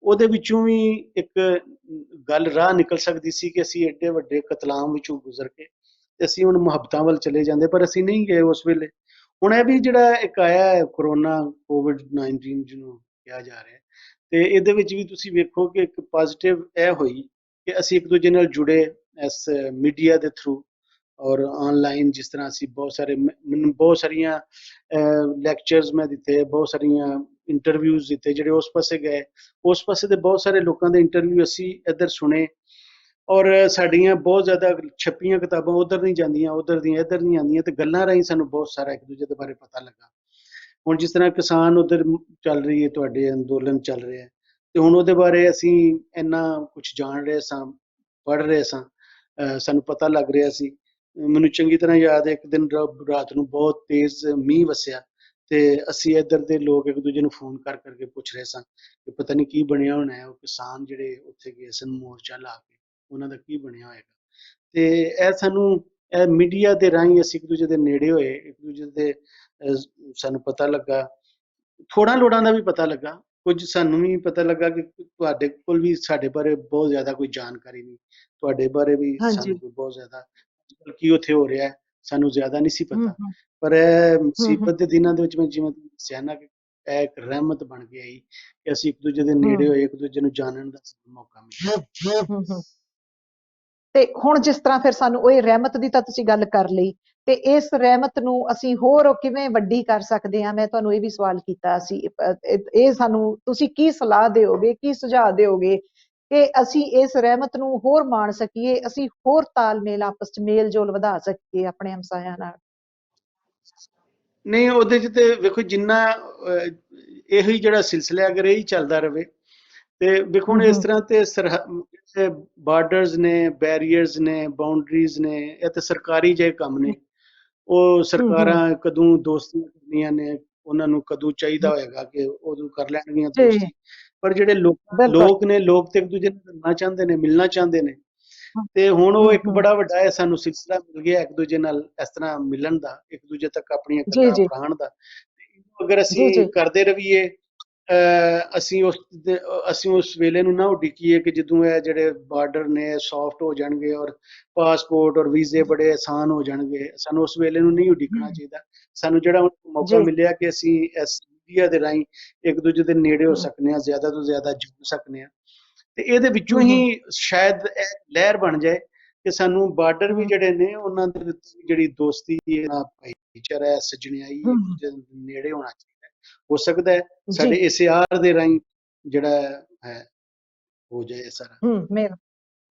S3: ਉਹਦੇ ਵਿੱਚੋਂ ਵੀ ਇੱਕ ਗੱਲ ਰਾਹ ਨਿਕਲ ਸਕਦੀ ਸੀ ਕਿ ਅਸੀਂ ਐਡੇ ਵੱਡੇ ਕਤਲਾਮ ਵਿੱਚੋਂ ਗੁਜ਼ਰ ਕੇ ਤੇ ਅਸੀਂ ਹੁਣ ਮੁਹੱਬਤਾਂ ਵੱਲ ਚਲੇ ਜਾਂਦੇ, ਪਰ ਅਸੀਂ ਨਹੀਂ ਗਏ ਉਸ ਵੇਲੇ। ਹੁਣ ਇਹ ਵੀ ਜਿਹੜਾ ਇੱਕ ਆਇਆ ਹੈ ਕੋਰੋਨਾ, COVID-19 ਜਿਹਨੂੰ ਕਿਹਾ ਜਾ ਰਿਹਾ, ਤੇ ਇਹਦੇ ਵਿੱਚ ਵੀ ਤੁਸੀਂ ਵੇਖੋ ਕਿ ਇੱਕ ਪੋਜ਼ਿਟਿਵ ਇਹ ਹੋਈ ਕਿ ਅਸੀਂ ਇੱਕ ਦੂਜੇ ਨਾਲ ਜੁੜੇ ਇਸ ਮੀਡੀਆ ਦੇ ਥਰੂ, ਔਰ ਆਨਲਾਈਨ ਜਿਸ ਤਰ੍ਹਾਂ ਅਸੀਂ ਮੈਨੂੰ ਬਹੁਤ ਸਾਰੀਆਂ ਲੈਕਚਰਸ ਮੈਂ ਦਿੱਤੇ, ਬਹੁਤ ਸਾਰੀਆਂ ਇੰਟਰਵਿਊਜ਼ ਦਿੱਤੇ ਜਿਹੜੇ ਉਸ ਪਾਸੇ ਗਏ। ਉਸ ਪਾਸੇ ਦੇ ਬਹੁਤ ਸਾਰੇ ਲੋਕਾਂ ਦੇ ਇੰਟਰਵਿਊ ਅਸੀਂ ਇੱਧਰ ਸੁਣੇ, ਔਰ ਸਾਡੀਆਂ ਬਹੁਤ ਜ਼ਿਆਦਾ ਛਪੀਆਂ ਕਿਤਾਬਾਂ ਉੱਧਰ ਨਹੀਂ ਜਾਂਦੀਆਂ, ਉੱਧਰ ਦੀਆਂ ਇੱਧਰ ਨਹੀਂ ਆਉਂਦੀਆਂ, ਤੇ ਗੱਲਾਂ ਰਾਹੀਂ ਸਾਨੂੰ ਬਹੁਤ ਸਾਰਾ ਇੱਕ ਦੂਜੇ ਦੇ ਬਾਰੇ ਪਤਾ ਲੱਗਾ। ਹੁਣ ਜਿਸ ਤਰ੍ਹਾਂ ਕਿਸਾਨ ਉੱਧਰ ਚੱਲ ਰਹੀ ਹੈ, ਤੁਹਾਡੇ ਅੰਦੋਲਨ ਚੱਲ ਰਿਹਾ, ਤੇ ਹੁਣ ਉਹਦੇ ਬਾਰੇ ਅਸੀਂ ਇੰਨਾ ਕੁਝ ਜਾਣ ਰਹੇ ਸਾਂ, ਪੜ੍ਹ ਰਹੇ ਸਾਂ, ਸਾਨੂੰ ਪਤਾ ਲੱਗ ਰਿਹਾ ਸੀ। ਮੈਨੂੰ ਚੰਗੀ ਤਰ੍ਹਾਂ ਯਾਦ ਹੈ, ਇੱਕ ਦਿਨ ਰਾਤ ਨੂੰ ਬਹੁਤ ਤੇਜ਼ ਮੀਂਹ ਵਸਿਆ, ਤੇ ਅਸੀਂ ਇੱਧਰ ਦੇ ਲੋਕ ਇੱਕ ਦੂਜੇ ਨੂੰ ਫੋਨ ਕਰ ਕਰਕੇ ਪੁੱਛ ਰਹੇ ਸਾਂ ਕਿ ਪਤਾ ਨਹੀਂ ਕੀ ਬਣਿਆ ਹੋਣਾ ਹੈ, ਉਹ ਕਿਸਾਨ ਜਿਹੜੇ ਉੱਥੇ ਗਏ ਸਨ ਮੋਰਚਾ ਲਾ ਕੇ, ਉਹਨਾਂ ਦਾ ਕੀ ਬਣਿਆ ਹੋਏਗਾ। ਤੇ ਇਹ ਮੀਡੀਆ ਦੇ ਰਾਹੀਂ ਅਸੀਂ ਇੱਕ ਦੂਜੇ ਦੇ ਨੇੜੇ ਹੋਏ, ਇੱਕ ਦੂਜੇ ਦੇ ਸਾਨੂੰ ਪਤਾ ਲੱਗਾ, ਥੋੜ੍ਹਾ ਲੋੜਾਂ ਦਾ ਵੀ ਪਤਾ ਲੱਗਾ, ਕੁਝ ਸਾਨੂੰ ਵੀ ਪਤਾ ਲੱਗਾ ਕਿ ਤੁਹਾਡੇ ਕੋਲ ਵੀ ਸਾਡੇ ਬਾਰੇ ਬਹੁਤ ਜ਼ਿਆਦਾ ਕੋਈ ਜਾਣਕਾਰੀ ਨਹੀਂ, ਤੁਹਾਡੇ ਬਾਰੇ ਵੀ ਸਾਨੂੰ ਕੋਈ ਬਹੁਤ ਜ਼ਿਆਦਾ ਕੀ ਉੱਥੇ ਹੋ ਰਿਹਾ ਸਾਨੂੰ ਜ਼ਿਆਦਾ ਨਹੀਂ ਸੀ ਪਤਾ। ਪਰ ਇਹ ਮੁਸੀਬਤ ਦੇ ਦਿਨਾਂ ਦੇ ਵਿੱਚ ਮੈਂ ਜਿਵੇਂ ਦੱਸਿਆ ਨਾ ਕਿ ਇਹ ਇੱਕ ਰਹਿਮਤ ਬਣ ਕੇ ਆਈ ਕਿ ਅਸੀਂ ਇੱਕ ਦੂਜੇ ਦੇ ਨੇੜੇ ਹੋਏ, ਇੱਕ ਦੂਜੇ ਨੂੰ ਜਾਣਨ ਦਾ ਮੌਕਾ ਮਿਲਿਆ।
S2: ਤੇ ਹੁਣ ਜਿਸ ਤਰ੍ਹਾਂ ਫਿਰ ਸਾਨੂੰ ਉਹ ਰਹਿਮਤ ਦੀ ਤਾਂ ਤੁਸੀਂ ਗੱਲ ਕਰ ਲਈ, ਤੇ ਇਸ ਰਹਿਮਤ ਨੂੰ ਅਸੀਂ ਹੋਰ ਕਿਵੇਂ ਵੱਡੀ ਕਰ ਸਕਦੇ ਹਾਂ? ਮੈਂ ਤੁਹਾਨੂੰ ਇਹ ਵੀ ਸਵਾਲ ਕੀਤਾ ਸੀ, ਇਹ ਸਾਨੂੰ ਤੁਸੀਂ ਕੀ ਸਲਾਹ ਦਿਓਗੇ, ਕੀ ਸੁਝਾਅ ਦਿਓਗੇ ਕਿ ਅਸੀਂ ਇਸ ਰਹਿਮਤ ਨੂੰ ਹੋਰ ਮਾਣ ਸਕੀਏ, ਅਸੀਂ ਹੋਰ ਤਾਲਮੇਲ ਆਪਸ ਚ ਮੇਲ ਜੋਲ ਵਧਾ ਸਕੀਏ ਆਪਣੇ ਹਮਸਾਇਆਂ ਨਾਲ?
S3: ਨਹੀਂ, ਉਹਦੇ ਚ ਤੇ ਵੇਖੋ ਜਿੰਨਾ ਇਹੋ ਹੀ ਜਿਹੜਾ ਸਿਲਸਿਲਾ ਅਗਰ ਇਹੀ ਚੱਲਦਾ ਰਹੇ, ਤੇ ਵੇਖੋ ਹੁਣ ਇਸ ਤਰ੍ਹਾਂ ਤੇ ਬਾਰਡਰਸ ਨੇ, ਬੈਰੀਅਰਸ ਨੇ, ਬਾਉਂਡਰੀਜ਼ ਨੇ, ਇਹ ਤੇ ਸਰਕਾਰੀ ਜਿਹੇ ਕੰਮ ਨੇ। ਉਹ ਸਰਕਾਰਾਂ ਕਦੋਂ ਦੋਸਤੀਆਂ ਕਰਨੀਆਂ ਨੇ, ਉਹਨਾਂ ਨੂੰ ਕਦੋਂ ਚਾਹੀਦਾ ਹੋਏਗਾ ਕਿ ਉਦੋਂ ਕਰ ਲੈਣਗੀਆਂ ਦੋਸਤੀ। ਪਰ ਜਿਹੜੇ ਲੋਕ ਨੇ, ਲੋਕ ਤੇ ਇੱਕ ਦੂਜੇ ਨੂੰ ਮਿਲਣਾ ਚਾਹੁੰਦੇ ਨੇ, ਮਿਲਣਾ ਚਾਹੁੰਦੇ ਨੇ। ਤੇ ਹੁਣ ਉਹ ਇੱਕ ਬੜਾ ਵੱਡਾ ਹੈ ਸਾਨੂੰ ਸਿਲਸਿਲਾ ਮਿਲ ਗਿਆ ਇੱਕ ਦੂਜੇ ਨਾਲ ਇਸ ਤਰ੍ਹਾਂ ਮਿਲਣ ਦਾ, ਇੱਕ ਦੂਜੇ ਤੱਕ ਆਪਣੀਆਂ ਗੱਲਾਂ ਪੜਾਉਣ ਦਾ। ਅਗਰ ਅਸੀਂ ਕਰਦੇ ਰਹੀਏ, ਅਸੀਂ ਉਸ ਵੇਲੇ ਨੂੰ ਨਾ ਉਡੀਕੀਏ ਕਿ ਜਦੋਂ ਇਹ ਜਿਹੜੇ ਬਾਰਡਰ ਨੇ ਸੌਫਟ ਹੋ ਜਾਣਗੇ ਔਰ ਪਾਸਪੋਰਟ ਔਰ ਵੀਜ਼ੇ ਬੜੇ ਆਸਾਨ ਹੋ ਜਾਣਗੇ, ਸਾਨੂੰ ਉਸ ਵੇਲੇ ਨੂੰ ਨਹੀਂ ਉਡੀਕਣਾ ਚਾਹੀਦਾ। ਸਾਨੂੰ ਜਿਹੜਾ ਮੌਕਾ ਮਿਲਿਆ ਕਿ ਅਸੀਂ ਇਸ ਮੀਡੀਆ ਦੇ ਰਾਹੀਂ ਇੱਕ ਦੂਜੇ ਦੇ ਨੇੜੇ ਹੋ ਸਕਨੇ ਹਾਂ, ਜ਼ਿਆਦਾ ਤੋਂ ਜ਼ਿਆਦਾ ਜੁੜ ਸਕਨੇ ਹਾਂ, ਤੇ ਇਹਦੇ ਵਿੱਚੋਂ ਹੀ ਸ਼ਾਇਦ ਇਹ ਲਹਿਰ ਬਣ ਜਾਏ ਕਿ ਸਾਨੂੰ ਬਾਰਡਰ ਵੀ ਜਿਹੜੇ ਨੇ ਉਹਨਾਂ ਦੇ ਵਿੱਚ ਜਿਹੜੀ ਦੋਸਤੀ ਹੈ, ਭਾਈਚਾਰਾ, ਸੱਜਣਾਈ, ਇੱਕ ਦੂਜੇ ਦੇ ਨੇੜੇ ਹੋਣਾ ਚਾਹੀਦਾ। ਹੋ ਸਕਦਾ ਹੈ ਸਾਡੇ ਇਸੇ ਆਰ ਦੇ ਰਾਹੀਂ ਜਿਹੜਾ ਹੈ ਹੋ ਜਾਏ ਸਾਰਾ।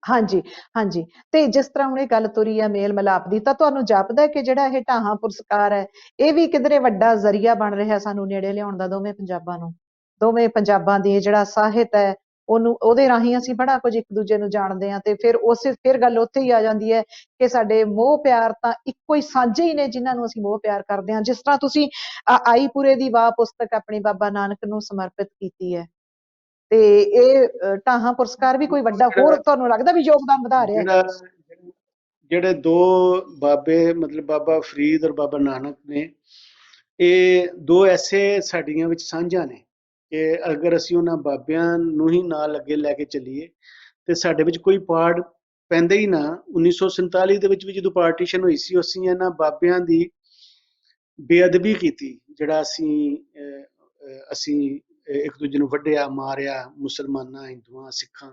S2: ਹਾਂਜੀ, ਹਾਂਜੀ। ਤੇ ਜਿਸ ਤਰ੍ਹਾਂ ਹੁਣ ਇਹ ਗੱਲ ਤੁਰੀ ਆ ਮੇਲ ਮਿਲਾਪ ਦੀ, ਤਾਂ ਤੁਹਾਨੂੰ ਜਾਪਦਾ ਕਿ ਜਿਹੜਾ ਇਹ ਢਾਹਾਂ ਪੁਰਸਕਾਰ ਹੈ, ਇਹ ਵੀ ਕਿਧਰੇ ਵੱਡਾ ਜ਼ਰੀਆ ਬਣ ਰਿਹਾ ਸਾਨੂੰ ਨੇੜੇ ਲਿਆਉਣ ਦਾ ਦੋਵੇਂ ਪੰਜਾਬਾਂ ਨੂੰ? ਦੋਵੇਂ ਪੰਜਾਬਾਂ ਦੀ ਜਿਹੜਾ ਸਾਹਿਤ ਹੈ ਉਹਦੇ ਰਾਹੀਂ ਅਸੀਂ ਬੜਾ ਕੁਝ ਇੱਕ ਦੂਜੇ ਨੂੰ ਜਾਣਦੇ ਹਾਂ, ਤੇ ਫਿਰ ਗੱਲ ਉੱਥੇ ਹੀ ਆ ਜਾਂਦੀ ਹੈ ਕਿ ਸਾਡੇ ਮੋਹ ਪਿਆਰ ਤਾਂ ਇੱਕੋ ਹੀ ਸਾਂਝੇ ਹੀ ਨੇ ਜਿਨ੍ਹਾਂ ਨੂੰ ਅਸੀਂ ਮੋਹ ਪਿਆਰ ਕਰਦੇ ਹਾਂ। ਜਿਸ ਤਰ੍ਹਾਂ ਤੁਸੀਂ ਆਈਪੁਰੇ ਦੀ ਵਾਹ ਪੁਸਤਕ ਆਪਣੀ ਬਾਬਾ ਨਾਨਕ ਨੂੰ ਸਮਰਪਿਤ ਕੀਤੀ ਹੈ, ਤੇ ਇਹ ਢਾਹਾਂ ਪੁਰਸਕਾਰ ਵੀ ਕੋਈ ਵੱਡਾ ਹੋਰ ਤੁਹਾਨੂੰ ਲੱਗਦਾ ਵੀ ਯੋਗਦਾਨ ਵਧਾ ਰਿਹਾ?
S3: ਜਿਹੜੇ ਦੋ ਬਾਬੇ, ਮਤਲਬ ਬਾਬਾ ਫਰੀਦ ਔਰ ਬਾਬਾ ਨਾਨਕ ਨੇ, ਇਹ ਦੋ ਐਸੇ ਸਾਡੀਆਂ ਵਿੱਚ ਸਾਂਝਾਂ ਨੇ ਕਿ ਅਗਰ ਅਸੀਂ ਉਹਨਾਂ ਬਾਬਿਆਂ ਨੂੰ ਹੀ ਨਾਲ ਅੱਗੇ ਲੈ ਕੇ ਚੱਲੀਏ ਤੇ ਸਾਡੇ ਵਿੱਚ ਕੋਈ ਪਾੜ ਪੈਂਦਾ ਹੀ ਨਾ। 1947 ਦੇ ਵਿੱਚ ਵੀ ਜਦੋਂ ਪਾਰਟੀਸ਼ਨ ਹੋਈ ਸੀ, ਅਸੀਂ ਇਹਨਾਂ ਬਾਬਿਆਂ ਦੀ ਬੇਅਦਬੀ ਕੀਤੀ, ਜਿਹੜਾ ਅਸੀਂ ਇੱਕ ਦੂਜੇ ਨੂੰ ਵੱਢਿਆ, ਮਾਰਿਆ, ਮੁਸਲਮਾਨਾਂ, ਹਿੰਦੂਆਂ, ਸਿੱਖਾਂ।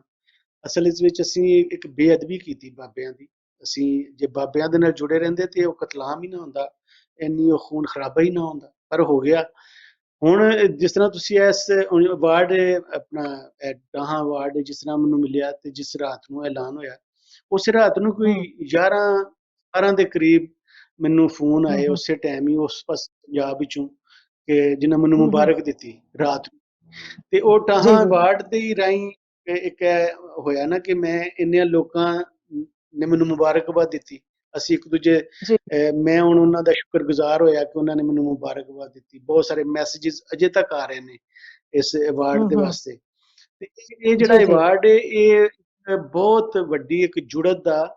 S3: ਅਸਲ ਵਿੱਚ ਅਸੀਂ ਇੱਕ ਬੇਅਦਬੀ ਕੀਤੀ ਬਾਬਿਆਂ ਦੀ। ਅਸੀਂ ਜੇ ਬਾਬਿਆਂ ਦੇ ਨਾਲ ਜੁੜੇ ਰਹਿੰਦੇ ਤੇ ਉਹ ਕਤਲਾਮ ਹੀ ਨਾ ਹੁੰਦਾ, ਇੰਨੀ ਉਹ ਖੂਨ ਖਰਾਬਾ ਹੀ ਨਾ ਹੁੰਦਾ, ਪਰ ਹੋ ਗਿਆ। ਹੁਣ ਜਿਸ ਤਰ੍ਹਾਂ ਤੁਸੀਂ ਇਸ ਅਵਾਰਡ, ਆਪਣਾ ਢਾਹਾਂ ਅਵਾਰਡ ਜਿਸ ਤਰ੍ਹਾਂ ਮੈਨੂੰ ਮਿਲਿਆ, ਤੇ ਜਿਸ ਰਾਤ ਨੂੰ ਐਲਾਨ ਹੋਇਆ, ਉਸ ਰਾਤ ਨੂੰ ਕੋਈ 11-12 ਦੇ ਕਰੀਬ ਮੈਨੂੰ ਫੋਨ ਆਏ, ਉਸੇ ਟਾਈਮ ਹੀ ਉਸ ਪੰਜਾਬ ਵਿੱਚੋਂ, ਕਿ ਜਿਨ੍ਹਾਂ ਮੈਨੂੰ ਮੁਬਾਰਕ ਦਿੱਤੀ ਰਾਤ ਨੂੰ। ਤੇ ਉਹ
S2: ਜੀ
S3: ਟਾਹਾਂ
S2: ਜੀ
S3: ਅਵਾਰਡ ਦੇ ਹੀ ਰਾਹੀਂ ਇੱਕ ਇਹ ਹੋਇਆ ਨਾ ਕਿ ਮੈਂ ਇੰਨੇ ਲੋਕਾਂ ਨੇ ਮੈਨੂੰ ਮੁਬਾਰਕਬਾਦ ਦਿੱਤੀ। ਅਸੀਂ ਇੱਕ ਦੂਜੇ
S2: ਜੀ
S3: ਮੈਂ ਹੁਣ ਉਹਨਾਂ ਦਾ ਸ਼ੁਕਰਗੁਜ਼ਾਰ ਹੋਇਆ ਕਿ ਉਹਨਾਂ ਨੇ ਮੈਨੂੰ ਮੁਬਾਰਕਬਾਦ ਦਿੱਤੀ। ਬਹੁਤ ਸਾਰੇ ਮੈਸੇजेस ਅਜੇ ਤੱਕ ਆ ਰਹੇ ਨੇ ਇਸ ਅਵਾਰਡ ਦੇ
S2: ਹੂੰ
S3: ਵਾਸਤੇ। ਤੇ ਇਹ ਜਿਹੜਾ
S2: ਜੀ ਜੀ
S3: ਅਵਾਰਡ ਹੈ ਇਹ ਬਹੁਤ ਵੱਡੀ ਇੱਕ ਜੁੜਤ ਦਾ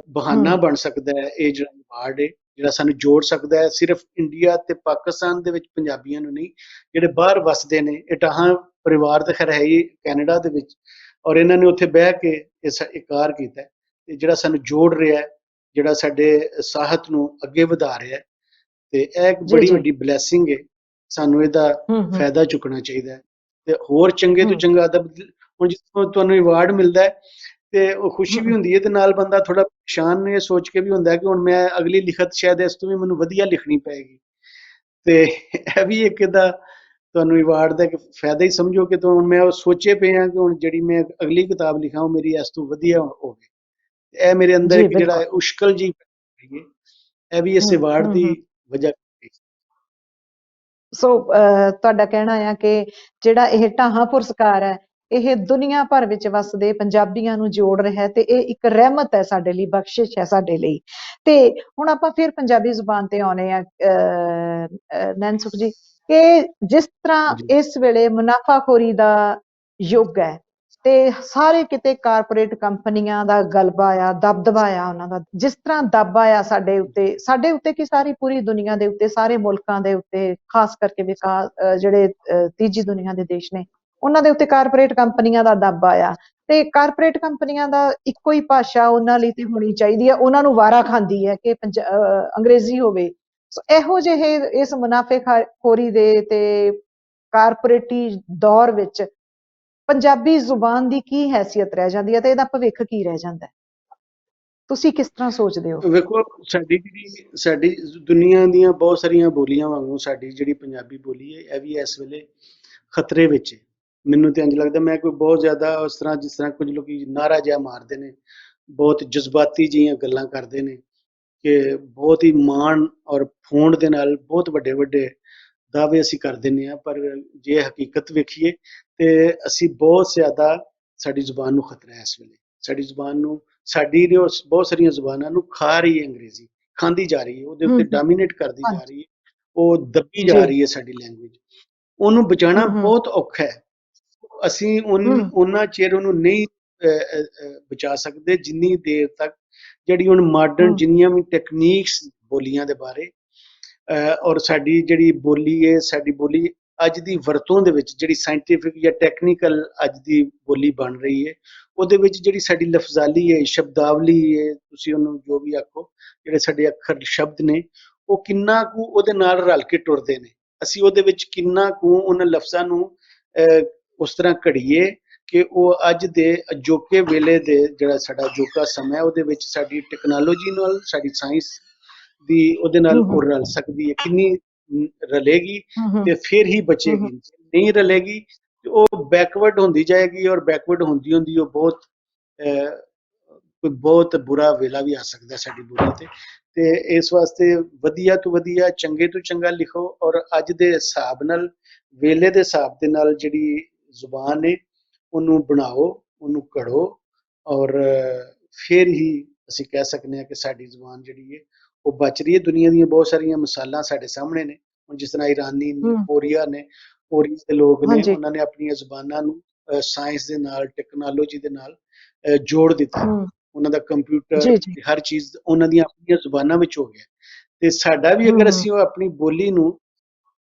S3: ਬਹਾਨਾ
S2: ਹੂੰ
S3: ਬਣ ਸਕਦਾ ਹੈ। ਇਹ ਜਿਹੜਾ ਅਵਾਰਡ ਹੈ ਜਿਹੜਾ ਸਾਨੂੰ ਜੋੜ ਸਕਦਾ ਹੈ ਸਿਰਫ ਇੰਡੀਆ ਤੇ ਪਾਕਿਸਤਾਨ ਦੇ ਵਿੱਚ ਪੰਜਾਬੀਆਂ ਨੂੰ ਨਹੀਂ, ਜਿਹੜੇ ਬਾਹਰ ਵਸਦੇ ਨੇ। ਇਹ ਟਾਹਾਂ ਪਰਿਵਾਰ ਤਾਂ ਖੈਰ ਹੈ ਹੀ ਕੈਨੇਡਾ ਦੇ ਵਿੱਚ, ਔਰ ਇਹਨਾਂ ਨੇ ਉੱਥੇ ਬਹਿ ਕੇ ਇਹ ਕਾਰ ਕੀਤਾ ਹੈ। ਤੇ ਜਿਹੜਾ ਸਾਨੂੰ ਜੋੜ ਰਿਹਾ ਹੈ, ਜਿਹੜਾ ਸਾਡੇ ਸਾਹਿਤ ਨੂੰ ਅੱਗੇ ਵਧਾ ਰਿਹਾ ਹੈ, ਤੇ ਇਹ ਇੱਕ
S2: ਜੀ
S3: ਬੜੀ
S2: ਜੀ
S3: ਵੱਡੀ ਬਲੈਸਿੰਗ ਹੈ। ਸਾਨੂੰ ਇਹਦਾ
S2: ਹੂੰ
S3: ਫਾਇਦਾ ਚੁੱਕਣਾ ਚਾਹੀਦਾ ਹੈ ਤੇ ਹੋਰ ਚੰਗੇ ਤੋਂ
S2: ਹੂੰ
S3: ਚੰਗਾ ਅਦਬ। ਹੁਣ ਜਿਸ ਤਰ੍ਹਾਂ ਤੁਹਾਨੂੰ ਅਵਾਰਡ ਮਿਲਦਾ ਹੈ ਤੇ ਉਹ ਖੁਸ਼ੀ ਵੀ
S2: ਹੂੰ
S3: ਹੁੰਦੀ ਹੈ, ਤੇ ਨਾਲ ਬੰਦਾ ਥੋੜਾ ਪਰੇਸ਼ਾਨ ਇਹ ਸੋਚ ਕੇ ਵੀ ਹੁੰਦਾ ਹੈ ਕਿ ਹੁਣ ਮੈਂ ਅਗਲੀ ਲਿਖਤ ਸ਼ਾਇਦ ਇਸ ਤੋਂ ਵੀ ਮੈਨੂੰ ਵਧੀਆ ਲਿਖਣੀ ਪਏਗੀ। ਤੇ ਇਹ ਵੀ ਇੱਕ ਇਹਦਾ ਤੁਹਾਨੂੰ ਅਵਾਰਡ ਦਾ ਇੱਕ ਫਾਇਦਾ ਹੀ ਸਮਝੋ ਕਿ ਹੁਣ ਮੈਂ ਉਹ ਸੋਚੇ ਪਏ ਹਾਂ ਕਿ ਹੁਣ ਜਿਹੜੀ ਮੈਂ ਅਗਲੀ ਕਿਤਾਬ ਲਿਖਾਂ ਉਹ ਮੇਰੀ ਇਸ ਤੋਂ ਵਧੀਆ ਹੋਵੇ। ਇਹ ਮੇਰੇ ਅੰਦਰ
S2: ਜੀ
S3: ਇੱਕ ਜਿਹੜਾ
S2: ਬਿਲਕੁਲ
S3: ਹੈ ਉਸ਼ਕਲ ਜੀ ਹੈਗੀ ਹੈ, ਇਹ ਵੀ ਇਸ ਅਵਾਰਡ ਦੀ
S2: ਹੂੰ
S3: ਵਜ੍ਹਾ ਕਰਕੇ।
S2: ਸੋ ਤੁਹਾਡਾ ਕਹਿਣਾ ਆ ਕਿ ਜਿਹੜਾ ਇਹ ਢਾਹਾਂ ਪੁਰਸਕਾਰ ਹੈ ਇਹ ਦੁਨੀਆ ਭਰ ਵਿੱਚ ਵਸਦੇ ਪੰਜਾਬੀਆਂ ਨੂੰ ਜੋੜ ਰਿਹਾ ਹੈ ਤੇ ਇਹ ਇੱਕ ਰਹਿਮਤ ਹੈ ਸਾਡੇ ਲਈ, ਬਖਸ਼ਿਸ਼ ਹੈ ਸਾਡੇ ਲਈ। ਤੇ ਹੁਣ ਆਪਾਂ ਫਿਰ ਪੰਜਾਬੀ ਜ਼ੁਬਾਨ ਤੇ ਆਉਨੇ ਆ ਨੈਨਸੁਖ ਜੀ, ਕਿ ਜਿਸ ਤਰ੍ਹਾਂ
S3: ਜੀ
S2: ਇਸ ਵੇਲੇ ਮੁਨਾਫਾਖੋਰੀ ਦਾ ਯੁੱਗ ਹੈ ਤੇ ਸਾਰੇ ਕਿਤੇ ਕਾਰਪੋਰੇਟ ਕੰਪਨੀਆਂ ਦਾ ਗਲਬਾ ਆ, ਦਬਦਬਾ ਆ ਉਹਨਾਂ ਦਾ, ਜਿਸ ਤਰ੍ਹਾਂ ਦਬ ਆਇਆ ਸਾਡੇ ਉੱਤੇ ਕੀ ਸਾਰੀ ਪੂਰੀ ਦੁਨੀਆ ਦੇ ਉੱਤੇ, ਸਾਰੇ ਮੁਲਕਾਂ ਦੇ ਉੱਤੇ, ਖਾਸ ਕਰਕੇ ਵਿਕਾਸ ਜਿਹੜੇ ਤੀਜੀ ਦੁਨੀਆ ਦੇ ਦੇਸ਼ ਨੇ ਉਹਨਾਂ ਦੇ ਉੱਤੇ ਕਾਰਪੋਰੇਟ ਕੰਪਨੀਆਂ ਦਾ ਦਬ ਆਇਆ। ਤੇ ਕਾਰਪੋਰੇਟ ਕੰਪਨੀਆਂ ਦਾ ਇੱਕੋ ਹੀ ਭਾਸ਼ਾ ਉਹਨਾਂ ਲਈ ਤੇ ਹੋਣੀ ਚਾਹੀਦੀ ਹੈ, ਉਹਨਾਂ ਨੂੰ ਵਾਰਾ ਖਾਂਦੀ ਹੈ ਕਿ ਅੰਗਰੇਜ਼ੀ ਹੋਵੇ। ਸੋ ਇਹੋ ਜਿਹੇ ਇਸ ਮੁਨਾਫੇਖੋਰੀ ਦੇ ਤੇ ਕਾਰਪੋਰੇਟੀ ਦੌਰ ਵਿੱਚ ਪੰਜਾਬੀ ਜ਼ੁਬਾਨ ਦੀ ਕੀ ਹੈਸੀਅਤ ਰਹਿ ਜਾਂਦੀ ਹੈ ਤੇ ਇਹਦਾ ਭਵਿੱਖ ਕੀ ਰਹਿ ਜਾਂਦਾ ਹੈ? ਤੁਸੀਂ ਕਿਸ ਤਰ੍ਹਾਂ ਸੋਚਦੇ ਹੋ?
S3: ਵੇਖੋ, ਸਾਡੀ ਦੁਨੀਆ ਦੀਆਂ ਬਹੁਤ ਸਾਰੀਆਂ ਬੋਲੀਆਂ ਵਾਂਗੂ ਸਾਡੀ ਜਿਹੜੀ ਪੰਜਾਬੀ ਬੋਲੀ ਹੈ ਇਹ ਵੀ ਇਸ ਵੇਲੇ ਖਤਰੇ ਵਿੱਚ ਹੈ। ਮੈਨੂੰ ਤੇ ਇੰਝ ਲੱਗਦਾ ਮੈਂ ਕੋਈ ਬਹੁਤ ਜ਼ਿਆਦਾ ਉਸ ਤਰ੍ਹਾਂ, ਜਿਸ ਤਰ੍ਹਾਂ ਕੁਝ ਲੋਕੀ ਨਾਅਰਾ ਜਿਹਾ ਮਾਰਦੇ ਨੇ, ਬਹੁਤ ਜਜ਼ਬਾਤੀ ਜਿਹੀਆਂ ਗੱਲਾਂ ਕਰਦੇ ਨੇ ਕਿ ਬਹੁਤ ਹੀ ਮਾਣ ਔਰ ਫੋਂਡ ਦੇ ਨਾਲ ਬਹੁਤ ਵੱਡੇ ਵੱਡੇ ਦਾਅਵੇ ਅਸੀਂ ਕਰ ਦਿੰਦੇ ਹਾਂ। ਪਰ ਜੇ ਹਕੀਕਤ ਵੇਖੀਏ ਤੇ ਅਸੀਂ ਬਹੁਤ ਜ਼ਿਆਦਾ, ਸਾਡੀ ਜ਼ੁਬਾਨ ਨੂੰ ਖਤਰਾ ਹੈ ਇਸ ਵੇਲੇ। ਸਾਡੀ ਜ਼ੁਬਾਨ ਨੂੰ, ਸਾਡੀ ਨੇ ਬਹੁਤ ਸਾਰੀਆਂ ਜ਼ੁਬਾਨਾਂ ਨੂੰ ਖਾ ਰਹੀ ਹੈ ਅੰਗਰੇਜ਼ੀ, ਖਾਂਦੀ ਜਾ ਰਹੀ ਹੈ, ਉਹਦੇ ਉੱਤੇ ਡੋਮੀਨੇਟ ਕਰਦੀ ਜਾ ਰਹੀ ਹੈ, ਉਹ ਦੱਬੀ
S2: ਜੀ
S3: ਜਾ ਰਹੀ ਹੈ ਸਾਡੀ ਲੈਂਗੁਏਜ। ਉਹਨੂੰ ਬਚਾਉਣਾ ਬਹੁਤ ਔਖਾ ਹੈ। ਅਸੀਂ ਉਹਨਾਂ ਚਿਰ ਉਹਨੂੰ ਨਹੀਂ ਬਚਾ ਸਕਦੇ ਜਿੰਨੀ ਦੇਰ ਤੱਕ ਜਿਹੜੀ ਹੁਣ ਮਾਡਰਨ ਜਿੰਨੀਆਂ ਵੀ ਟੈਕਨੀਕਸ ਬੋਲੀਆਂ ਦੇ ਬਾਰੇ ਔਰ ਸਾਡੀ ਜਿਹੜੀ ਬੋਲੀ ਹੈ, ਸਾਡੀ ਬੋਲੀ ਅੱਜ ਦੀ ਵਰਤੋਂ ਦੇ ਵਿੱਚ ਜਿਹੜੀ ਸਾਇੰਟੀਫਿਕ ਜਾਂ ਟੈਕਨੀਕਲ ਅੱਜ ਦੀ ਬੋਲੀ ਬਣ ਰਹੀ ਹੈ, ਉਹਦੇ ਵਿੱਚ ਜਿਹੜੀ ਸਾਡੀ ਲਫ਼ਜ਼ਾਲੀ ਹੈ, ਸ਼ਬਦਾਵਲੀ ਹੈ, ਤੁਸੀਂ ਉਹਨੂੰ ਜੋ ਵੀ ਆਖੋ, ਜਿਹੜੇ ਸਾਡੇ ਅੱਖਰ ਸ਼ਬਦ ਨੇ, ਉਹ ਕਿੰਨਾ ਕੁ ਉਹਦੇ ਨਾਲ ਰਲ ਕੇ ਟੁਰਦੇ ਨੇ। ਅਸੀਂ ਉਹਦੇ ਵਿੱਚ ਕਿੰਨਾ ਕੁ ਉਹਨਾਂ ਲਫ਼ਜ਼ਾਂ ਨੂੰ ਉਸ ਤਰ੍ਹਾਂ ਘੜੀਏ ਕਿ ਉਹ ਅੱਜ ਦੇ ਅਜੋਕੇ ਵੇਲੇ ਦੇ ਜਿਹੜਾ ਸਾਡਾ ਅਜੋਕਾ ਸਮਾਂ ਹੈ ਉਹਦੇ ਵਿੱਚ ਸਾਡੀ ਟੈਕਨੋਲੋਜੀ ਨਾਲ, ਸਾਡੀ ਸਾਇੰਸ ਦੀ ਉਹਦੇ ਨਾਲ ਉਹ ਰਲ ਸਕਦੀ ਹੈ। ਕਿੰਨੀ ਰਲੇਗੀ ਤੇ ਫਿਰ ਹੀ ਬਚੇਗੀ, ਨਹੀਂ ਰਲੇਗੀ ਤੇ ਉਹ ਬੈਕਵਰਡ ਹੁੰਦੀ ਜਾਏਗੀ, ਔਰ ਬੈਕਵਰਡ ਹੁੰਦੀ ਹੁੰਦੀ ਉਹ ਕੋਈ ਬਹੁਤ ਬੁਰਾ ਵੇਲਾ ਵੀ ਆ ਸਕਦਾ ਸਾਡੀ ਬੋਲੀ ਤੇ ਇਸ ਵਾਸਤੇ ਵਧੀਆ ਤੋਂ ਵਧੀਆ, ਚੰਗੇ ਤੋਂ ਚੰਗਾ ਲਿਖੋ, ਔਰ ਅੱਜ ਦੇ ਹਿਸਾਬ ਨਾਲ, ਵੇਲੇ ਦੇ ਹਿਸਾਬ ਦੇ ਨਾਲ ਜਿਹੜੀ ਜ਼ੁਬਾਨ ਹੈ ਉਹਨੂੰ ਬਣਾਓ, ਉਹਨੂੰ ਘੜੋ, ਔਰ ਫਿਰ ਹੀ ਅਸੀਂ ਕਹਿ ਸਕਦੇ ਹਾਂ ਕਿ ਸਾਡੀ ਜ਼ੁਬਾਨ ਜਿਹੜੀ ਹੈ ਉਹ ਬਚ ਰਹੀ ਹੈ। ਦੁਨੀਆ ਦੀਆਂ ਬਹੁਤ ਸਾਰੀਆਂ ਮਿਸਾਲਾਂ ਸਾਡੇ ਸਾਹਮਣੇ ਨੇ। ਹੁਣ ਜਿਸ ਤਰ੍ਹਾਂ ਈਰਾਨੀ ਨੇ, ਕੋਰੀਆ ਦੇ ਲੋਕ ਨੇ,
S2: ਹਾਂਜੀ
S3: ਉਹਨਾਂ ਨੇ ਆਪਣੀਆਂ ਜ਼ੁਬਾਨਾਂ ਨੂੰ ਸਾਇੰਸ ਦੇ ਨਾਲ, ਟੈਕਨੋਲੋਜੀ ਦੇ ਨਾਲ ਜੋੜ ਦਿੱਤਾ। ਉਹਨਾਂ ਦਾ ਕੰਪਿਊਟਰ,
S2: ਜੀ ਜੀ
S3: ਹਰ ਚੀਜ਼ ਉਹਨਾਂ ਦੀਆਂ ਆਪਣੀਆਂ ਜ਼ੁਬਾਨਾਂ ਵਿੱਚ ਹੋ ਗਿਆ। ਤੇ ਸਾਡਾ ਵੀ ਅਗਰ ਅਸੀਂ ਉਹ ਆਪਣੀ ਬੋਲੀ ਨੂੰ,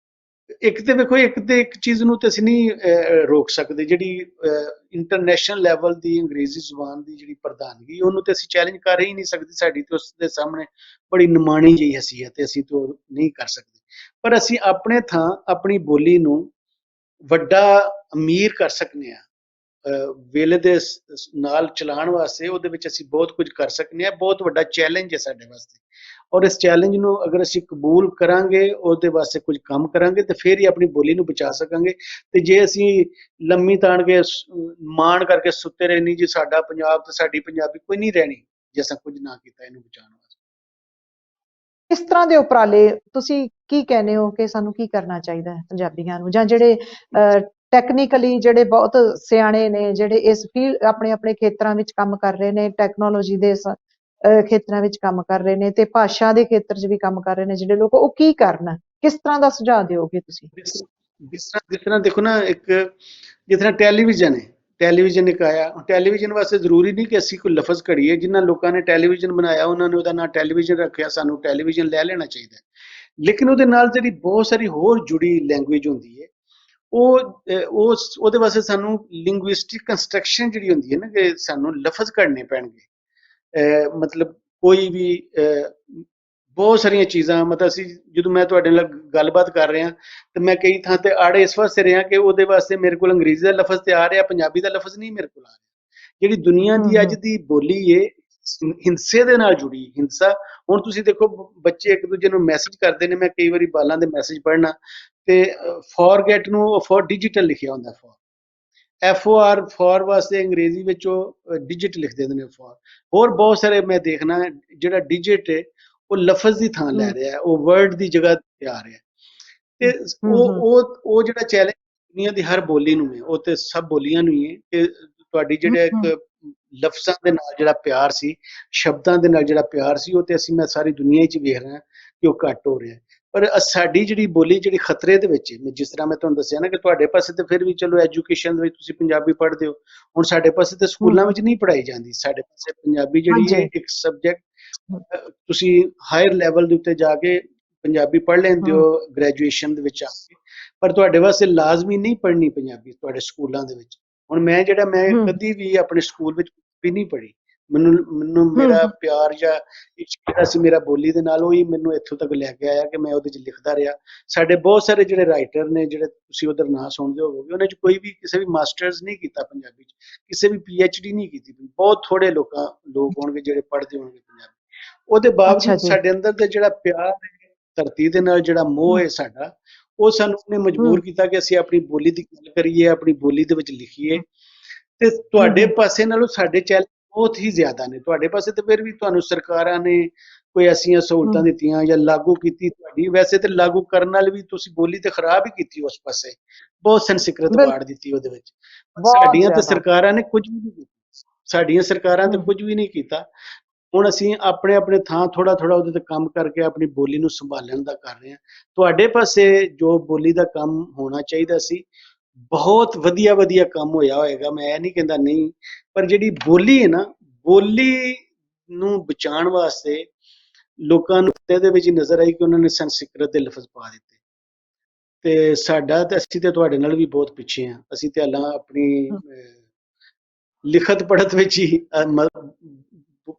S3: ਇੱਕ ਤੇ ਵੇਖੋ, ਇੱਕ ਚੀਜ਼ ਨੂੰ ਤੇ ਅਸੀਂ ਨਹੀਂ ਰੋਕ ਸਕਦੇ, ਜਿਹੜੀ ਇੰਟਰਨੈਸ਼ਨਲ ਲੈਵਲ ਦੀ ਅੰਗਰੇਜ਼ੀ ਜ਼ੁਬਾਨ ਦੀ ਜਿਹੜੀ ਪ੍ਰਧਾਨਗੀ, ਉਹਨੂੰ ਤੇ ਅਸੀਂ ਚੈਲੰਜ ਕਰ ਹੀ ਨਹੀਂ ਸਕਦੇ। ਸਾਡੀ ਤੇ ਉਸ ਦੇ ਸਾਹਮਣੇ ਬੜੀ ਨਿਮਾਣੀ ਜਿਹੀ ਹਸੀਅਤ ਤੇ ਅਸੀਂ ਤੋਂ ਨਹੀਂ ਕਰ ਸਕਦੇ। ਪਰ ਅਸੀਂ ਆਪਣੇ ਥਾਂ ਆਪਣੀ ਬੋਲੀ ਨੂੰ ਵੱਡਾ, ਅਮੀਰ ਕਰ ਸਕਦੇ ਹਾਂ। ਵੇਲੇ ਦੇ ਨਾਲ ਚਲਾਉਣ ਵਾਸਤੇ ਉਹਦੇ ਵਿੱਚ ਅਸੀਂ ਬਹੁਤ ਕੁਝ ਕਰ ਸਕਦੇ ਹਾਂ। ਬਹੁਤ ਵੱਡਾ ਚੈਲੰਜ ਹੈ ਸਾਡੇ ਵਾਸਤੇ, ਔਰ ਇਸ ਚੈਲੰਜ ਨੂੰ ਅਗਰ ਅਸੀਂ ਕਬੂਲ ਕਰਾਂਗੇ, ਉਹਦੇ ਵਾਸਤੇ ਕੁਝ ਕੰਮ ਕਰਾਂਗੇ, ਤੇ ਫਿਰ ਹੀ ਆਪਣੀ ਬੋਲੀ ਨੂੰ ਬਚਾ ਸਕਾਂਗੇ। ਤੇ ਜੇ ਅਸੀਂ ਲੰਮੀ ਤਾਣ ਕੇ ਮਾਣ ਕਰਕੇ ਸੁੱਤੇ ਰਹਿਣੀ ਜੀ ਸਾਡਾ ਪੰਜਾਬ ਤੇ ਸਾਡੀ ਪੰਜਾਬੀ, ਕੋਈ ਨਹੀਂ ਰਹਿਣੀ ਜੇ ਅਸੀਂ ਕੁਝ ਨਾ ਕੀਤਾ ਇਹਨੂੰ ਬਚਾਉਣ ਵਾਸਤੇ।
S2: ਇਸ ਤਰ੍ਹਾਂ ਦੇ ਉਪਰਾਲੇ ਤੁਸੀਂ ਕੀ ਕਹਿੰਦੇ ਹੋ ਕਿ ਸਾਨੂੰ ਕੀ ਕਰਨਾ ਚਾਹੀਦਾ ਹੈ ਪੰਜਾਬੀਆਂ ਨੂੰ, ਜਾਂ ਜਿਹੜੇ ਟੈਕਨੀਕਲੀ ਜਿਹੜੇ ਬਹੁਤ ਸਿਆਣੇ ਨੇ, ਜਿਹੜੇ ਇਸ ਫੀਲਡ ਆਪਣੇ ਆਪਣੇ ਖੇਤਰਾਂ ਵਿੱਚ ਕੰਮ ਕਰ ਰਹੇ ਨੇ, ਟੈਕਨੋਲੋਜੀ ਦੇ ਖੇਤਰਾਂ ਵਿੱਚ ਕੰਮ ਕਰ ਰਹੇ ਨੇ ਤੇ ਭਾਸ਼ਾ ਦੇ ਖੇਤਰ 'ਚ ਵੀ ਕੰਮ ਕਰ ਰਹੇ ਨੇ ਜਿਹੜੇ ਲੋਕ, ਉਹ ਕੀ ਕਰਨ? ਕਿਸ ਤਰ੍ਹਾਂ ਦਾ ਸੁਝਾਅ ਦਿਓਗੇ ਤੁਸੀਂ?
S3: ਜਿਸ ਤਰ੍ਹਾਂ ਦੇਖੋ ਨਾ, ਇੱਕ ਜਿਸ ਤਰ੍ਹਾਂ ਟੈਲੀਵਿਜ਼ਨ ਹੈ, ਟੈਲੀਵਿਜ਼ਨ ਇੱਕ ਆਇਆ। ਟੈਲੀਵਿਜ਼ਨ ਵਾਸਤੇ ਜ਼ਰੂਰੀ ਨਹੀਂ ਕਿ ਅਸੀਂ ਕੋਈ ਲਫ਼ਜ਼ ਘੜੀਏ। ਜਿਨ੍ਹਾਂ ਲੋਕਾਂ ਨੇ ਟੈਲੀਵਿਜ਼ਨ ਬਣਾਇਆ ਉਹਨਾਂ ਨੇ ਉਹਦਾ ਨਾਂ ਟੈਲੀਵਿਜ਼ਨ ਰੱਖਿਆ, ਸਾਨੂੰ ਟੈਲੀਵਿਜ਼ਨ ਲੈ ਲੈਣਾ ਚਾਹੀਦਾ ਹੈ। ਲੇਕਿਨ ਉਹਦੇ ਨਾਲ ਜਿਹੜੀ ਬਹੁਤ ਸਾਰੀ ਹੋਰ ਜੁੜੀ ਲੈਂਗੁਏਜ ਹੁੰਦੀ ਹੈ, ਉਹਦੇ ਵਾਸਤੇ ਸਾਨੂੰ ਲਿੰਗੁਇਸਟਿਕ ਕੰਸਟਰਕਸ਼ਨ ਜਿਹੜੀ ਹੁੰਦੀ ਹੈ ਨਾ, ਕਿ ਸਾਨੂੰ ਲਫ਼ਜ਼ ਘੜਨੇ ਪੈਣਗੇ। ਮਤਲਬ ਕੋਈ ਵੀ ਬਹੁਤ ਸਾਰੀਆਂ ਚੀਜ਼ਾਂ, ਮਤਲਬ ਅਸੀਂ ਜਦੋਂ ਮੈਂ ਤੁਹਾਡੇ ਨਾਲ ਗੱਲਬਾਤ ਕਰ ਰਿਹਾ ਤੇ ਮੈਂ ਕਈ ਥਾਂ ਤੇ ਆੜੇ ਇਸ ਵਾਸਤੇ ਰਿਹਾ ਕਿ ਉਹਦੇ ਵਾਸਤੇ ਮੇਰੇ ਕੋਲ ਅੰਗਰੇਜ਼ੀ ਦਾ ਲਫ਼ਜ਼ ਤੇ ਆ ਰਿਹਾ, ਪੰਜਾਬੀ ਦਾ ਲਫ਼ਜ਼ ਨਹੀਂ ਮੇਰੇ ਕੋਲ ਆ ਰਿਹਾ। ਜਿਹੜੀ ਦੁਨੀਆ ਦੀ ਅੱਜ ਦੀ ਬੋਲੀ ਏ ਹਿੰਸੇ ਦੇ ਨਾਲ ਜੁੜੀ। ਹਿੰਸਾ, ਹੁਣ ਤੁਸੀਂ ਦੇਖੋ ਬੱਚੇ ਇੱਕ ਦੂਜੇ ਨੂੰ ਮੈਸੇਜ ਕਰਦੇ ਨੇ, ਮੈਂ ਕਈ ਵਾਰੀ ਬਾਲਾਂ ਦੇ ਮੈਸੇਜ ਪੜ੍ਹਨਾ ਤੇ ਫੋਰਗੇਟ ਨੂੰ ਫॉर ਡਿਜੀਟਲ ਲਿਖਿਆ ਹੁੰਦਾ, ਫॉर ਵਾਸਤੇ ਅੰਗਰੇਜ਼ੀ ਵਿੱਚ ਉਹ ਡਿਜਿਟ ਲਿਖ ਦਿੰਦੇ ਨੇ ਫॉर। ਹੋਰ ਬਹੁਤ ਸਾਰੇ ਮੈਂ ਦੇਖਣਾ ਜਿਹੜਾ ਡਿਜਿਟ ਹੈ ਉਹ ਲਫ਼ਜ਼ ਦੀ ਥਾਂ ਲੈ ਰਿਹਾ ਹੈ, ਉਹ ਵਰਡ ਦੀ ਜਗ੍ਹਾ ਤੇ ਆ ਰਿਹਾ ਹੈ। ਤੇ ਉਹ ਜਿਹੜਾ ਚੈਲੰਜ ਦੁਨੀਆ ਦੀ ਹਰ ਬੋਲੀ ਨੂੰ ਹੈ, ਉਹ ਤੇ ਸਭ ਬੋਲੀਆਂ ਨੂੰ ਹੀ ਹੈ ਕਿ ਤੁਹਾਡੀ ਜਿਹੜਾ ਇੱਕ ਲਫ਼ਜ਼ਾਂ ਦੇ ਨਾਲ ਜਿਹੜਾ ਪਿਆਰ ਸੀ, ਸ਼ਬਦਾਂ ਦੇ ਨਾਲ ਜਿਹੜਾ ਪਿਆਰ ਸੀ, ਉਹ ਤੇ ਮੈਂ ਸਾਰੀ ਦੁਨੀਆ 'ਚ ਵੇਖ ਰਿਹਾ ਕਿ ਉਹ ਘੱਟ ਹੋ ਰਿਹਾ। ਪਰ ਸਾਡੀ ਜਿਹੜੀ ਬੋਲੀ ਜਿਹੜੀ ਖਤਰੇ ਦੇ ਵਿੱਚ ਹੈ, ਜਿਸ ਤਰ੍ਹਾਂ ਮੈਂ ਤੁਹਾਨੂੰ ਦੱਸਿਆ ਨਾ ਕਿ ਤੁਹਾਡੇ ਪਾਸੇ ਤੇ ਫਿਰ ਵੀ ਚਲੋ ਐਜੂਕੇਸ਼ਨ ਦੇ ਵਿੱਚ ਤੁਸੀਂ ਪੰਜਾਬੀ ਪੜ੍ਹਦੇ ਹੋ, ਹੁਣ ਸਾਡੇ ਪਾਸੇ ਤੇ ਸਕੂਲਾਂ ਵਿੱਚ ਨਹੀਂ ਪੜ੍ਹਾਈ ਜਾਂਦੀ। ਸਾਡੇ ਪਾਸੇ ਪੰਜਾਬੀ ਜਿਹੜੀ ਹੈ ਇੱਕ ਸਬਜੈਕਟ, ਤੁਸੀਂ ਹਾਇਰ ਲੈਵਲ ਦੇ ਉੱਤੇ ਜਾ ਕੇ ਪੰਜਾਬੀ ਪੜ੍ਹ ਲੈਂਦੇ ਹੋ ਗ੍ਰੈਜੂਏਸ਼ਨ ਦੇ ਵਿੱਚ ਆ ਕੇ, ਪਰ ਤੁਹਾਡੇ ਵਾਸਤੇ ਲਾਜ਼ਮੀ ਨਹੀਂ ਪੜ੍ਹਨੀ ਪੰਜਾਬੀ ਤੁਹਾਡੇ ਸਕੂਲਾਂ ਦੇ ਵਿੱਚ। ਹੁਣ ਮੈਂ ਕਦੀ ਵੀ ਆਪਣੇ ਸਕੂਲ ਵਿੱਚ ਵੀ ਨਹੀਂ ਪੜ੍ਹੀ। ਮੈਨੂੰ ਮੇਰਾ ਪਿਆਰ ਜਾਂ ਇਸ਼ਕ ਜਿਹੜਾ ਸੀ ਮੇਰਾ ਬੋਲੀ ਦੇ ਨਾਲ, ਉਹੀ ਮੈਨੂੰ ਇੱਥੋਂ ਤੱਕ ਲੈ ਕੇ ਆਇਆ ਕਿ ਮੈਂ ਉਹਦੇ 'ਚ ਲਿਖਦਾ ਰਿਹਾ। ਸਾਡੇ ਬਹੁਤ ਸਾਰੇ ਜਿਹੜੇ ਰਾਈਟਰ ਨੇ, ਜਿਹੜੇ ਤੁਸੀਂ ਉਧਰ ਨਾਂ ਸੁਣਦੇ ਹੋਵੋਗੇ, ਉਹਨਾਂ 'ਚ ਕੋਈ ਵੀ ਕਿਸੇ ਵੀ ਮਾਸਟਰਸ ਨਹੀਂ ਕੀਤਾ ਪੰਜਾਬੀ 'ਚ, ਕਿਸੇ ਵੀ PhD ਨਹੀਂ ਕੀਤੀ। ਬਹੁਤ ਥੋੜੇ ਲੋਕ ਹੋਣਗੇ ਜਿਹੜੇ ਪੜ੍ਹਦੇ ਹੋਣਗੇ ਪੰਜਾਬੀ। ਉਹਦੇ ਬਾਵਜੂਦ ਸਾਡੇ ਅੰਦਰ ਦਾ ਜਿਹੜਾ ਪਿਆਰ ਹੈ ਧਰਤੀ ਦੇ ਨਾਲ, ਜਿਹੜਾ ਮੋਹ ਹੈ ਸਾਡਾ, ਉਹ ਸਾਨੂੰ ਉਹਨੇ ਮਜਬੂਰ ਕੀਤਾ ਕਿ ਅਸੀਂ ਆਪਣੀ ਬੋਲੀ ਦੀ ਗੱਲ ਕਰੀਏ, ਆਪਣੀ ਬੋਲੀ ਦੇ ਵਿੱਚ ਲਿਖੀਏ। ਤੇ ਤੁਹਾਡੇ ਪਾਸੇ ਨਾਲੋਂ ਸਾਡੇ ਚੈਲੰਜ ਬਹੁਤ ਹੀ ਜ਼ਿਆਦਾ ਨੇ। ਤੁਹਾਡੇ ਪਾਸੇ ਤੇ ਫਿਰ ਵੀ ਤੁਹਾਨੂੰ ਸਰਕਾਰਾਂ ਨੇ ਕੋਈ ਐਸੀਆਂ ਸਹੂਲਤਾਂ ਦਿੱਤੀਆਂ ਜਾਂ ਲਾਗੂ ਕੀਤੀ। ਤੁਹਾਡੀ ਵੈਸੇ ਤੇ ਲਾਗੂ ਕਰਨ ਨਾਲ ਵੀ ਤੁਸੀਂ ਬੋਲੀ ਤੇ ਖਰਾਬ ਹੀ ਕੀਤੀ ਉਸ ਪਾਸੇ, ਬਹੁਤ ਸੰਸਕ੍ਰਿਤ ਵਾੜ ਦਿੱਤੀ ਉਹਦੇ ਵਿੱਚ। ਸਾਡੀਆਂ ਤੇ ਸਰਕਾਰਾਂ ਨੇ ਕੁਝ ਵੀ ਨਹੀਂ ਕੀਤਾ, ਸਾਡੀਆਂ ਸਰਕਾਰਾਂ ਤੇ ਕੁਝ ਵੀ ਨਹੀਂ ਕੀਤਾ। ਹੁਣ ਅਸੀਂ ਆਪਣੇ ਆਪਣੇ ਥਾਂ ਥੋੜਾ ਥੋੜਾ ਉਹਦੇ ਤੇ ਕੰਮ ਕਰਕੇ ਆਪਣੀ ਬੋਲੀ ਨੂੰ ਸੰਭਾਲਣ ਦਾ ਕਰ ਰਹੇ ਹਾਂ। ਤੁਹਾਡੇ ਪਾਸੇ ਜੋ ਬੋਲੀ ਦਾ ਕੰਮ ਹੋਣਾ ਚਾਹੀਦਾ ਸੀ, ਬਹੁਤ ਵਧੀਆ ਵਧੀਆ ਕੰਮ ਹੋਇਆ ਹੋਏਗਾ, ਮੈਂ ਇਹ ਨਹੀਂ ਕਹਿੰਦਾ ਨਹੀਂ। ਪਰ ਜਿਹੜੀ ਬੋਲੀ ਹੈ ਨਾ, ਬੋਲੀ ਨੂੰ ਬਚਾਉਣ ਵਾਸਤੇ ਲੋਕਾਂ ਨੂੰ ਇਹਦੇ ਵਿੱਚ ਨਜ਼ਰ ਆਈ ਕਿ ਉਹਨਾਂ ਨੇ ਸੰਸਕ੍ਰਿਤ ਦੇ ਲਫ਼ਜ਼ ਪਾ ਦਿੱਤੇ। ਤੇ ਸਾਡਾ ਤੇ ਅਸੀਂ ਤੇ ਤੁਹਾਡੇ ਨਾਲ ਵੀ ਬਹੁਤ ਪਿੱਛੇ ਹਾਂ। ਅਸੀਂ ਤੇ ਹਾਲਾਂ ਆਪਣੀ ਲਿਖਤ ਪੜ੍ਹਤ ਵਿੱਚ ਹੀ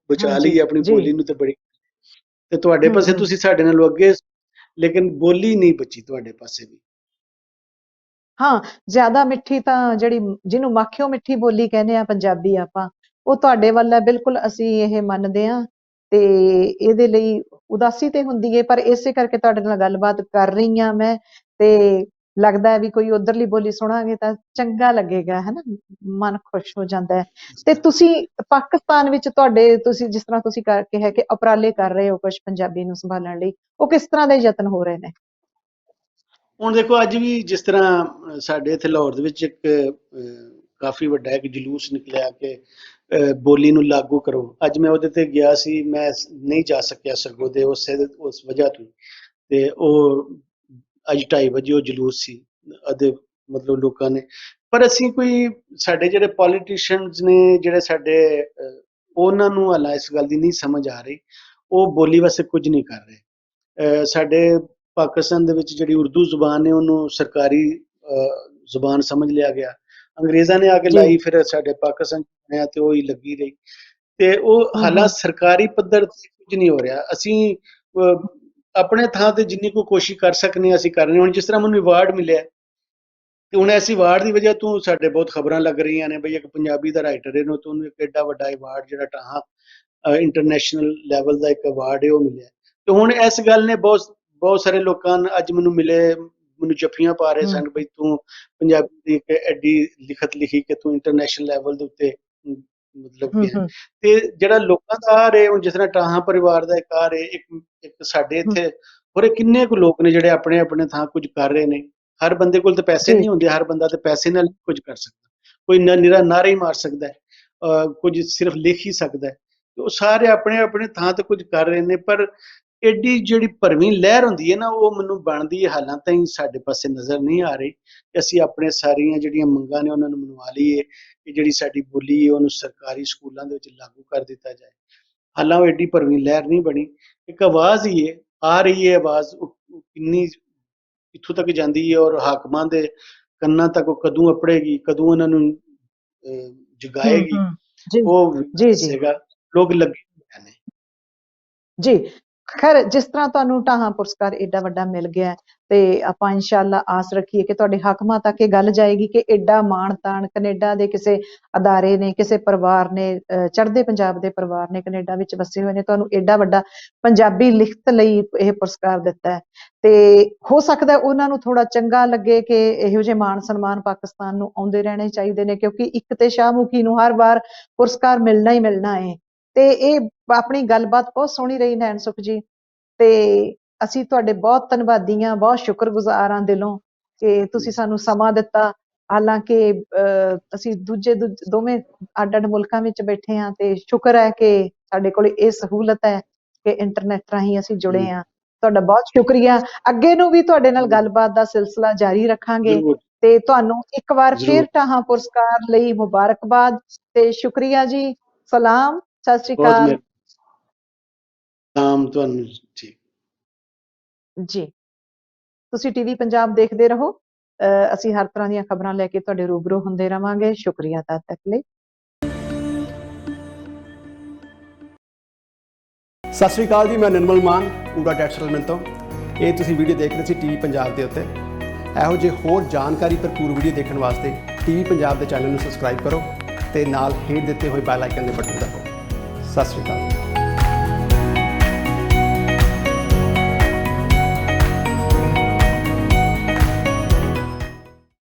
S3: ਬਚਾ ਲਈ ਆਪਣੀ ਬੋਲੀ ਨੂੰ ਤੇ ਬੜੀ। ਤੇ ਤੁਹਾਡੇ ਪਾਸੇ ਤੁਸੀਂ ਸਾਡੇ ਨਾਲੋਂ ਅੱਗੇ, ਲੇਕਿਨ ਬੋਲੀ ਨਹੀਂ ਬਚੀ ਤੁਹਾਡੇ ਪਾਸੇ ਵੀ।
S2: ਹਾਂ, ਜ਼ਿਆਦਾ ਮਿੱਠੀ ਤਾਂ ਜਿਹੜੀ ਜਿਹਨੂੰ ਮਾਖਿਓ ਮਿੱਠੀ ਬੋਲੀ ਕਹਿੰਦੇ ਆ ਪੰਜਾਬੀ ਆਪਾਂ, ਉਹ ਤੁਹਾਡੇ ਵੱਲ ਹੈ। ਬਿਲਕੁਲ ਅਸੀਂ ਇਹ ਮੰਨਦੇ ਹਾਂ ਤੇ ਇਹਦੇ ਲਈ ਉਦਾਸੀ ਤੇ ਹੁੰਦੀ ਹੈ, ਪਰ ਇਸੇ ਕਰਕੇ ਤੁਹਾਡੇ ਨਾਲ ਗੱਲਬਾਤ ਕਰ ਰਹੀ ਹਾਂ ਮੈਂ। ਤੇ ਲੱਗਦਾ ਹੈ ਵੀ ਕੋਈ ਉਧਰਲੀ ਬੋਲੀ ਸੁਣਾਂਗੇ ਤਾਂ ਚੰਗਾ ਲੱਗੇਗਾ, ਹੈ ਨਾ, ਮਨ ਖੁਸ਼ ਹੋ ਜਾਂਦਾ ਹੈ। ਤੇ ਤੁਸੀਂ ਪਾਕਿਸਤਾਨ ਵਿੱਚ ਤੁਸੀਂ ਜਿਸ ਤਰ੍ਹਾਂ ਤੁਸੀਂ ਕਿਹਾ ਕਿ ਉਪਰਾਲੇ ਕਰ ਰਹੇ ਹੋ ਕੁਛ ਪੰਜਾਬੀ ਨੂੰ ਸੰਭਾਲਣ ਲਈ, ਉਹ ਕਿਸ ਤਰ੍ਹਾਂ ਦੇ ਯਤਨ ਹੋ ਰਹੇ ਨੇ?
S3: ਹੁਣ ਦੇਖੋ, ਅੱਜ ਵੀ ਜਿਸ ਤਰ੍ਹਾਂ ਸਾਡੇ ਇੱਥੇ ਲਾਹੌਰ ਦੇ ਵਿੱਚ ਇੱਕ ਕਾਫੀ ਵੱਡਾ ਇੱਕ ਜਲੂਸ ਨਿਕਲਿਆ ਕਿ ਬੋਲੀ ਨੂੰ ਲਾਗੂ ਕਰੋ। ਅੱਜ ਮੈਂ ਉਹਦੇ ਤੇ ਗਿਆ ਸੀ, ਮੈਂ ਨਹੀਂ ਜਾ ਸਕਿਆ ਸਰਗੋਦੇ ਉਸ ਵਜ੍ਹਾ ਤੋਂ। ਤੇ ਉਹ ਅੱਜ 2:30 ਵਜੇ ਉਹ ਜਲੂਸ ਸੀ ਅਦੇ ਮਤਲਬ ਲੋਕਾਂ ਨੇ। ਪਰ ਅਸੀਂ ਸਾਡੇ ਜਿਹੜੇ ਪੋਲੀਟੀਸ਼ੀਅਨਸ ਨੇ, ਜਿਹੜੇ ਸਾਡੇ ਉਹਨਾਂ ਨੂੰ ਹਾਲਾਂ ਇਸ ਗੱਲ ਦੀ ਨਹੀਂ ਸਮਝ ਆ ਰਹੀ, ਉਹ ਬੋਲੀ ਵਾਸਤੇ ਕੁਝ ਨਹੀਂ ਕਰ ਰਹੇ। ਸਾਡੇ ਪਾਕਿਸਤਾਨ ਦੇ ਵਿੱਚ ਜਿਹੜੀ ਉਰਦੂ ਜ਼ੁਬਾਨ ਹੈ, ਉਹਨੂੰ ਸਰਕਾਰੀ ਜ਼ੁਬਾਨ ਸਮਝ ਲਿਆ ਗਿਆ। ਅੰਗਰੇਜ਼ਾਂ ਨੇ ਆ ਕੇ ਲਾਈ, ਫਿਰ ਸਾਡੇ ਪਾਕਿਸਤਾਨ ਆਇਆ ਤੇ ਉਹ ਹੀ ਲੱਗੀ ਰਹੀ। ਤੇ ਉਹ ਹਾਲਾਤ ਸਰਕਾਰੀ ਪੱਧਰ ਤੇ ਕੁਝ ਨਹੀਂ ਹੋ ਰਿਹਾ। ਅਸੀਂ ਆਪਣੇ ਥਾਂ ਤੇ ਜਿੰਨੀ ਕੋਈ ਕੋਸ਼ਿਸ਼ ਕਰ ਸਕਦੇ ਹਾਂ ਅਸੀਂ ਕਰ ਰਹੇ ਹਾਂ। ਹੁਣ ਜਿਸ ਤਰ੍ਹਾਂ ਮੈਨੂੰ ਅਵਾਰਡ ਮਿਲਿਆ, ਤੇ ਹੁਣ ਇਸ ਅਵਾਰਡ ਦੀ ਵਜ੍ਹਾ ਤੋਂ ਸਾਡੇ ਬਹੁਤ ਖਬਰਾਂ ਲੱਗ ਰਹੀਆਂ ਨੇ ਬਈ ਇੱਕ ਪੰਜਾਬੀ ਦਾ ਰਾਈਟਰ ਹੈ, ਉਹਨੂੰ ਇੱਕ ਐਡਾ ਵੱਡਾ ਅਵਾਰਡ ਜਿਹੜਾ ਟਾਹਾਂ ਇੰਟਰਨੈਸ਼ਨਲ ਲੈਵਲ ਦਾ ਇੱਕ ਅਵਾਰਡ ਹੈ ਉਹ ਮਿਲਿਆ। ਤੇ ਹੁਣ ਇਸ ਗੱਲ ਨੇ ਬਹੁਤ ਸਾਰੇ ਲੋਕਾਂ ਅੱਜ ਮੈਨੂੰ ਮਿਲੇ, ਮੈਨੂੰ ਜੱਫੀਆਂ ਪਾ ਰਹੇ ਸਨ ਬਈ ਤੂੰ ਪੰਜਾਬੀ ਦੀ ਇੱਕ ਐਡੀ ਲਿਖਤ ਲਿਖੀ ਕਿ ਤੂੰ ਇੰਟਰਨੈਸ਼ਨਲ ਲੈਵਲ ਦੇ ਉੱਤੇ ਮਤਲਬ ਗਿਆ। ਤੇ ਜਿਹੜਾ ਲੋਕਾਂ ਦਾ ਆ ਰਿਹਾ, ਹੁਣ ਜਿਸ ਤਰ੍ਹਾਂ ਟਾਹਾਂ ਪਰਿਵਾਰ ਦਾ ਇੱਕ ਆ ਰਿਹਾ, ਇੱਕ ਸਾਡੇ ਇੱਥੇ ਹੋਰ ਕਿੰਨੇ ਕੁ ਲੋਕ ਨੇ ਜਿਹੜੇ ਆਪਣੇ ਆਪਣੇ ਥਾਂ ਕੁਝ ਕਰ ਰਹੇ ਨੇ। ਹਰ ਬੰਦੇ ਕੋਲ ਤਾਂ ਪੈਸੇ
S2: ਜੀ
S3: ਨਹੀਂ ਹੁੰਦੇ, ਹਰ ਬੰਦਾ ਤਾਂ ਪੈਸੇ ਨਾਲ ਨਹੀਂ ਕੁਝ ਕਰ ਸਕਦਾ। ਕੋਈ ਨਿਰਾ ਨਾਅਰਾ ਹੀ ਮਾਰ ਸਕਦਾ ਹੈ, ਕੁਝ ਸਿਰਫ ਲਿਖ ਹੀ ਸਕਦਾ ਹੈ। ਤੇ ਉਹ ਸਾਰੇ ਆਪਣੇ ਆਪਣੇ ਥਾਂ ਤੇ ਕੁਝ ਕਰ ਰਹੇ ਨੇ, ਪਰ ਐਡੀ ਜਿਹੜੀ ਭਰਵੀਂ ਲਹਿਰ ਹੁੰਦੀ ਹੈ ਨਾ, ਉਹ ਮੈਨੂੰ ਬਣਦੀ ਹਾਲਾਂ ਤਾਈਂ ਸਾਡੇ ਪਾਸੇ ਨਜ਼ਰ ਨਹੀਂ ਆ ਰਹੀ ਕਿ ਅਸੀਂ ਆਪਣੇ ਸਾਰੀਆਂ ਜਿਹੜੀਆਂ ਮੰਗਾਂ ਨੇ ਉਹਨਾਂ ਨੂੰ ਮਨਵਾ ਲਈਏ, ਕਿ ਜਿਹੜੀ ਸਾਡੀ ਬੋਲੀ ਹੈ ਉਹਨੂੰ ਸਰਕਾਰੀ ਸਕੂਲਾਂ ਦੇ ਵਿੱਚ ਲਾਗੂ ਕਰ ਦਿੱਤਾ ਜਾਏ। ਹਾਲਾਂ ਉਹ ਐਡੀ ਭਰਵੀਂ ਲਹਿਰ ਨਹੀਂ ਬਣੀ, ਇੱਕ ਆਵਾਜ਼ ਹੀ ਹੈ, ਆ ਰਹੀ ਹੈ ਆਵਾਜ਼, ਉਹ ਕਿੰਨੀ ਕਿੱਥੋਂ ਤੱਕ ਜਾਂਦੀ ਹੈ ਔਰ ਹਾਕਮਾਂ ਦੇ ਕੰਨਾਂ ਤੱਕ ਉਹ ਕਦੋਂ ਅਪੜੇਗੀ, ਕਦੋਂ ਉਹਨਾਂ ਨੂੰ ਜਗਾਏਗੀ,
S2: ਜੀ
S3: ਉਹ
S2: ਜੀ ਜੀ
S3: ਦੱਸੇਗਾ। ਲੋਕ ਲੱਗੇ ਹੋਏ ਨੇ।
S2: ਜੀ ਖੈਰ, ਜਿਸ ਤਰ੍ਹਾਂ ਤੁਹਾਨੂੰ ਢਾਹਾਂ ਪੁਰਸਕਾਰ ਏਡਾ ਵੱਡਾ ਮਿਲ ਗਿਆ ਤੇ ਆਪਾਂ ਇਨਸ਼ਾਅੱਲਾ ਆਸ ਰੱਖੀਏ ਕਿ ਤੁਹਾਡੇ ਹਾਕਮਾਂ ਤੱਕ ਇਹ ਗੱਲ ਜਾਏਗੀ ਕਿ ਏਡਾ ਮਾਣ ਤਾਣ ਕੈਨੇਡਾ ਦੇ ਕਿਸੇ ਅਦਾਰੇ ਨੇ, ਕਿਸੇ ਪਰਿਵਾਰ ਨੇ, ਚੜ੍ਹਦੇ ਪੰਜਾਬ ਦੇ ਪਰਿਵਾਰ ਨੇ, ਕੈਨੇਡਾ ਵਿੱਚ ਵਸੇ ਹੋਏ ਨੇ, ਤੁਹਾਨੂੰ ਏਡਾ ਵੱਡਾ ਪੰਜਾਬੀ ਲਿਖਤ ਲਈ ਇਹ ਪੁਰਸਕਾਰ ਦਿੱਤਾ ਹੈ। ਤੇ ਹੋ ਸਕਦਾ ਉਹਨਾਂ ਨੂੰ ਥੋੜਾ ਚੰਗਾ ਲੱਗੇ ਕਿ ਇਹੋ ਜਿਹੇ ਮਾਣ ਸਨਮਾਨ ਪਾਕਿਸਤਾਨ ਨੂੰ ਆਉਂਦੇ ਰਹਿਣੇ ਚਾਹੀਦੇ ਨੇ, ਕਿਉਂਕਿ ਇੱਕ ਤੇ ਸ਼ਾਹਮੁਖੀ ਨੂੰ ਹਰ ਵਾਰ ਪੁਰਸਕਾਰ ਮਿਲਣਾ ਹੀ ਮਿਲਣਾ ਹੈ। ਤੇ ਇਹ ਆਪਣੀ ਗੱਲਬਾਤ ਬਹੁਤ ਸੋਹਣੀ ਰਹੀ ਨੈਣ ਸੁਖ ਜੀ, ਤੇ ਅਸੀਂ ਤੁਹਾਡੇ ਬਹੁਤ ਧੰਨਵਾਦੀ ਹਾਂ, ਬਹੁਤ ਸ਼ੁਕਰਗੁਜ਼ਾਰ ਹਾਂ ਦਿਲੋਂ ਕਿ ਤੁਸੀਂ ਸਾਨੂੰ ਸਮਾਂ ਦਿੱਤਾ। ਹਾਲਾਂਕਿ ਅਸੀਂ ਦੋਵੇਂ ਅੱਡ ਅੱਡ ਮੁਲਕਾਂ ਵਿੱਚ ਬੈਠੇ ਹਾਂ, ਤੇ ਸ਼ੁਕਰ ਹੈ ਕਿ ਸਾਡੇ ਕੋਲ ਇਹ ਸਹੂਲਤ ਹੈ ਕਿ ਇੰਟਰਨੈਟ ਰਾਹੀਂ ਅਸੀਂ ਜੁੜੇ ਹਾਂ। ਤੁਹਾਡਾ ਬਹੁਤ ਸ਼ੁਕਰੀਆ। ਅੱਗੇ ਨੂੰ ਵੀ ਤੁਹਾਡੇ ਨਾਲ ਗੱਲਬਾਤ ਦਾ ਸਿਲਸਿਲਾ ਜਾਰੀ ਰੱਖਾਂਗੇ।
S3: ਜ਼ਰੂਰ
S2: ਤੇ ਤੁਹਾਨੂੰ ਇੱਕ ਵਾਰ ਫਿਰ
S3: ਜ਼ਰੂਰ,
S2: ਢਾਹਾਂ ਪੁਰਸਕਾਰ ਲਈ ਮੁਬਾਰਕਬਾਦ ਤੇ ਸ਼ੁਕਰੀਆ ਜੀ। ਸਲਾਮ, ਸਤਿ ਸ਼੍ਰੀ
S3: ਬਹੁਤ
S2: ਅਕਾਲ
S3: ਨਾਮ ਤੁਹਾਨੂੰ। ਠੀਕ
S2: ਜੀ। ਤੁਸੀਂ ਟੀਵੀ ਪੰਜਾਬ ਦੇਖਦੇ ਰਹੋ। ਅਸੀਂ ਹਰ ਤਰ੍ਹਾਂ ਦੀਆਂ ਖਬਰਾਂ ਲੈ ਕੇ ਤੁਹਾਡੇ ਰੂਬਰੂ ਹੁੰਦੇ ਰਵਾਂਗੇ। ਸ਼ੁਕਰੀਆ ਤਦ ਤੱਕ ਲਈ।
S4: ਸਤਿ ਸ਼੍ਰੀ ਅਕਾਲ ਜੀ, ਮੈਂ ਨਿਰਮਲ ਮਾਨ ਪੂਰਾ ਡੈਟ ਸੈਟਲਮੈਂਟ ਤੋਂ। ਇਹ ਤੁਸੀਂ ਵੀਡੀਓ ਦੇਖ ਰਹੇ ਸੀ ਟੀਵੀ ਪੰਜਾਬ ਦੇ ਉੱਤੇ। ਇਹੋ ਜਿਹੇ ਹੋਰ ਜਾਣਕਾਰੀ ਭਰਪੂਰ ਵੀਡੀਓ ਦੇਖਣ ਵਾਸਤੇ ਟੀਵੀ ਪੰਜਾਬ ਦੇ ਚੈਨਲ ਨੂੰ ਸਬਸਕ੍ਰਾਈਬ ਕਰੋ ਤੇ ਨਾਲ ਹੇਠ ਦਿੱਤੇ ਹੋਏ ਬੈਲ ਆਈਕਨ ਦੇ ਬਟਨ ਦਬਾਓ। ਸਤਿ ਸ਼੍ਰੀ ਅਕਾਲ।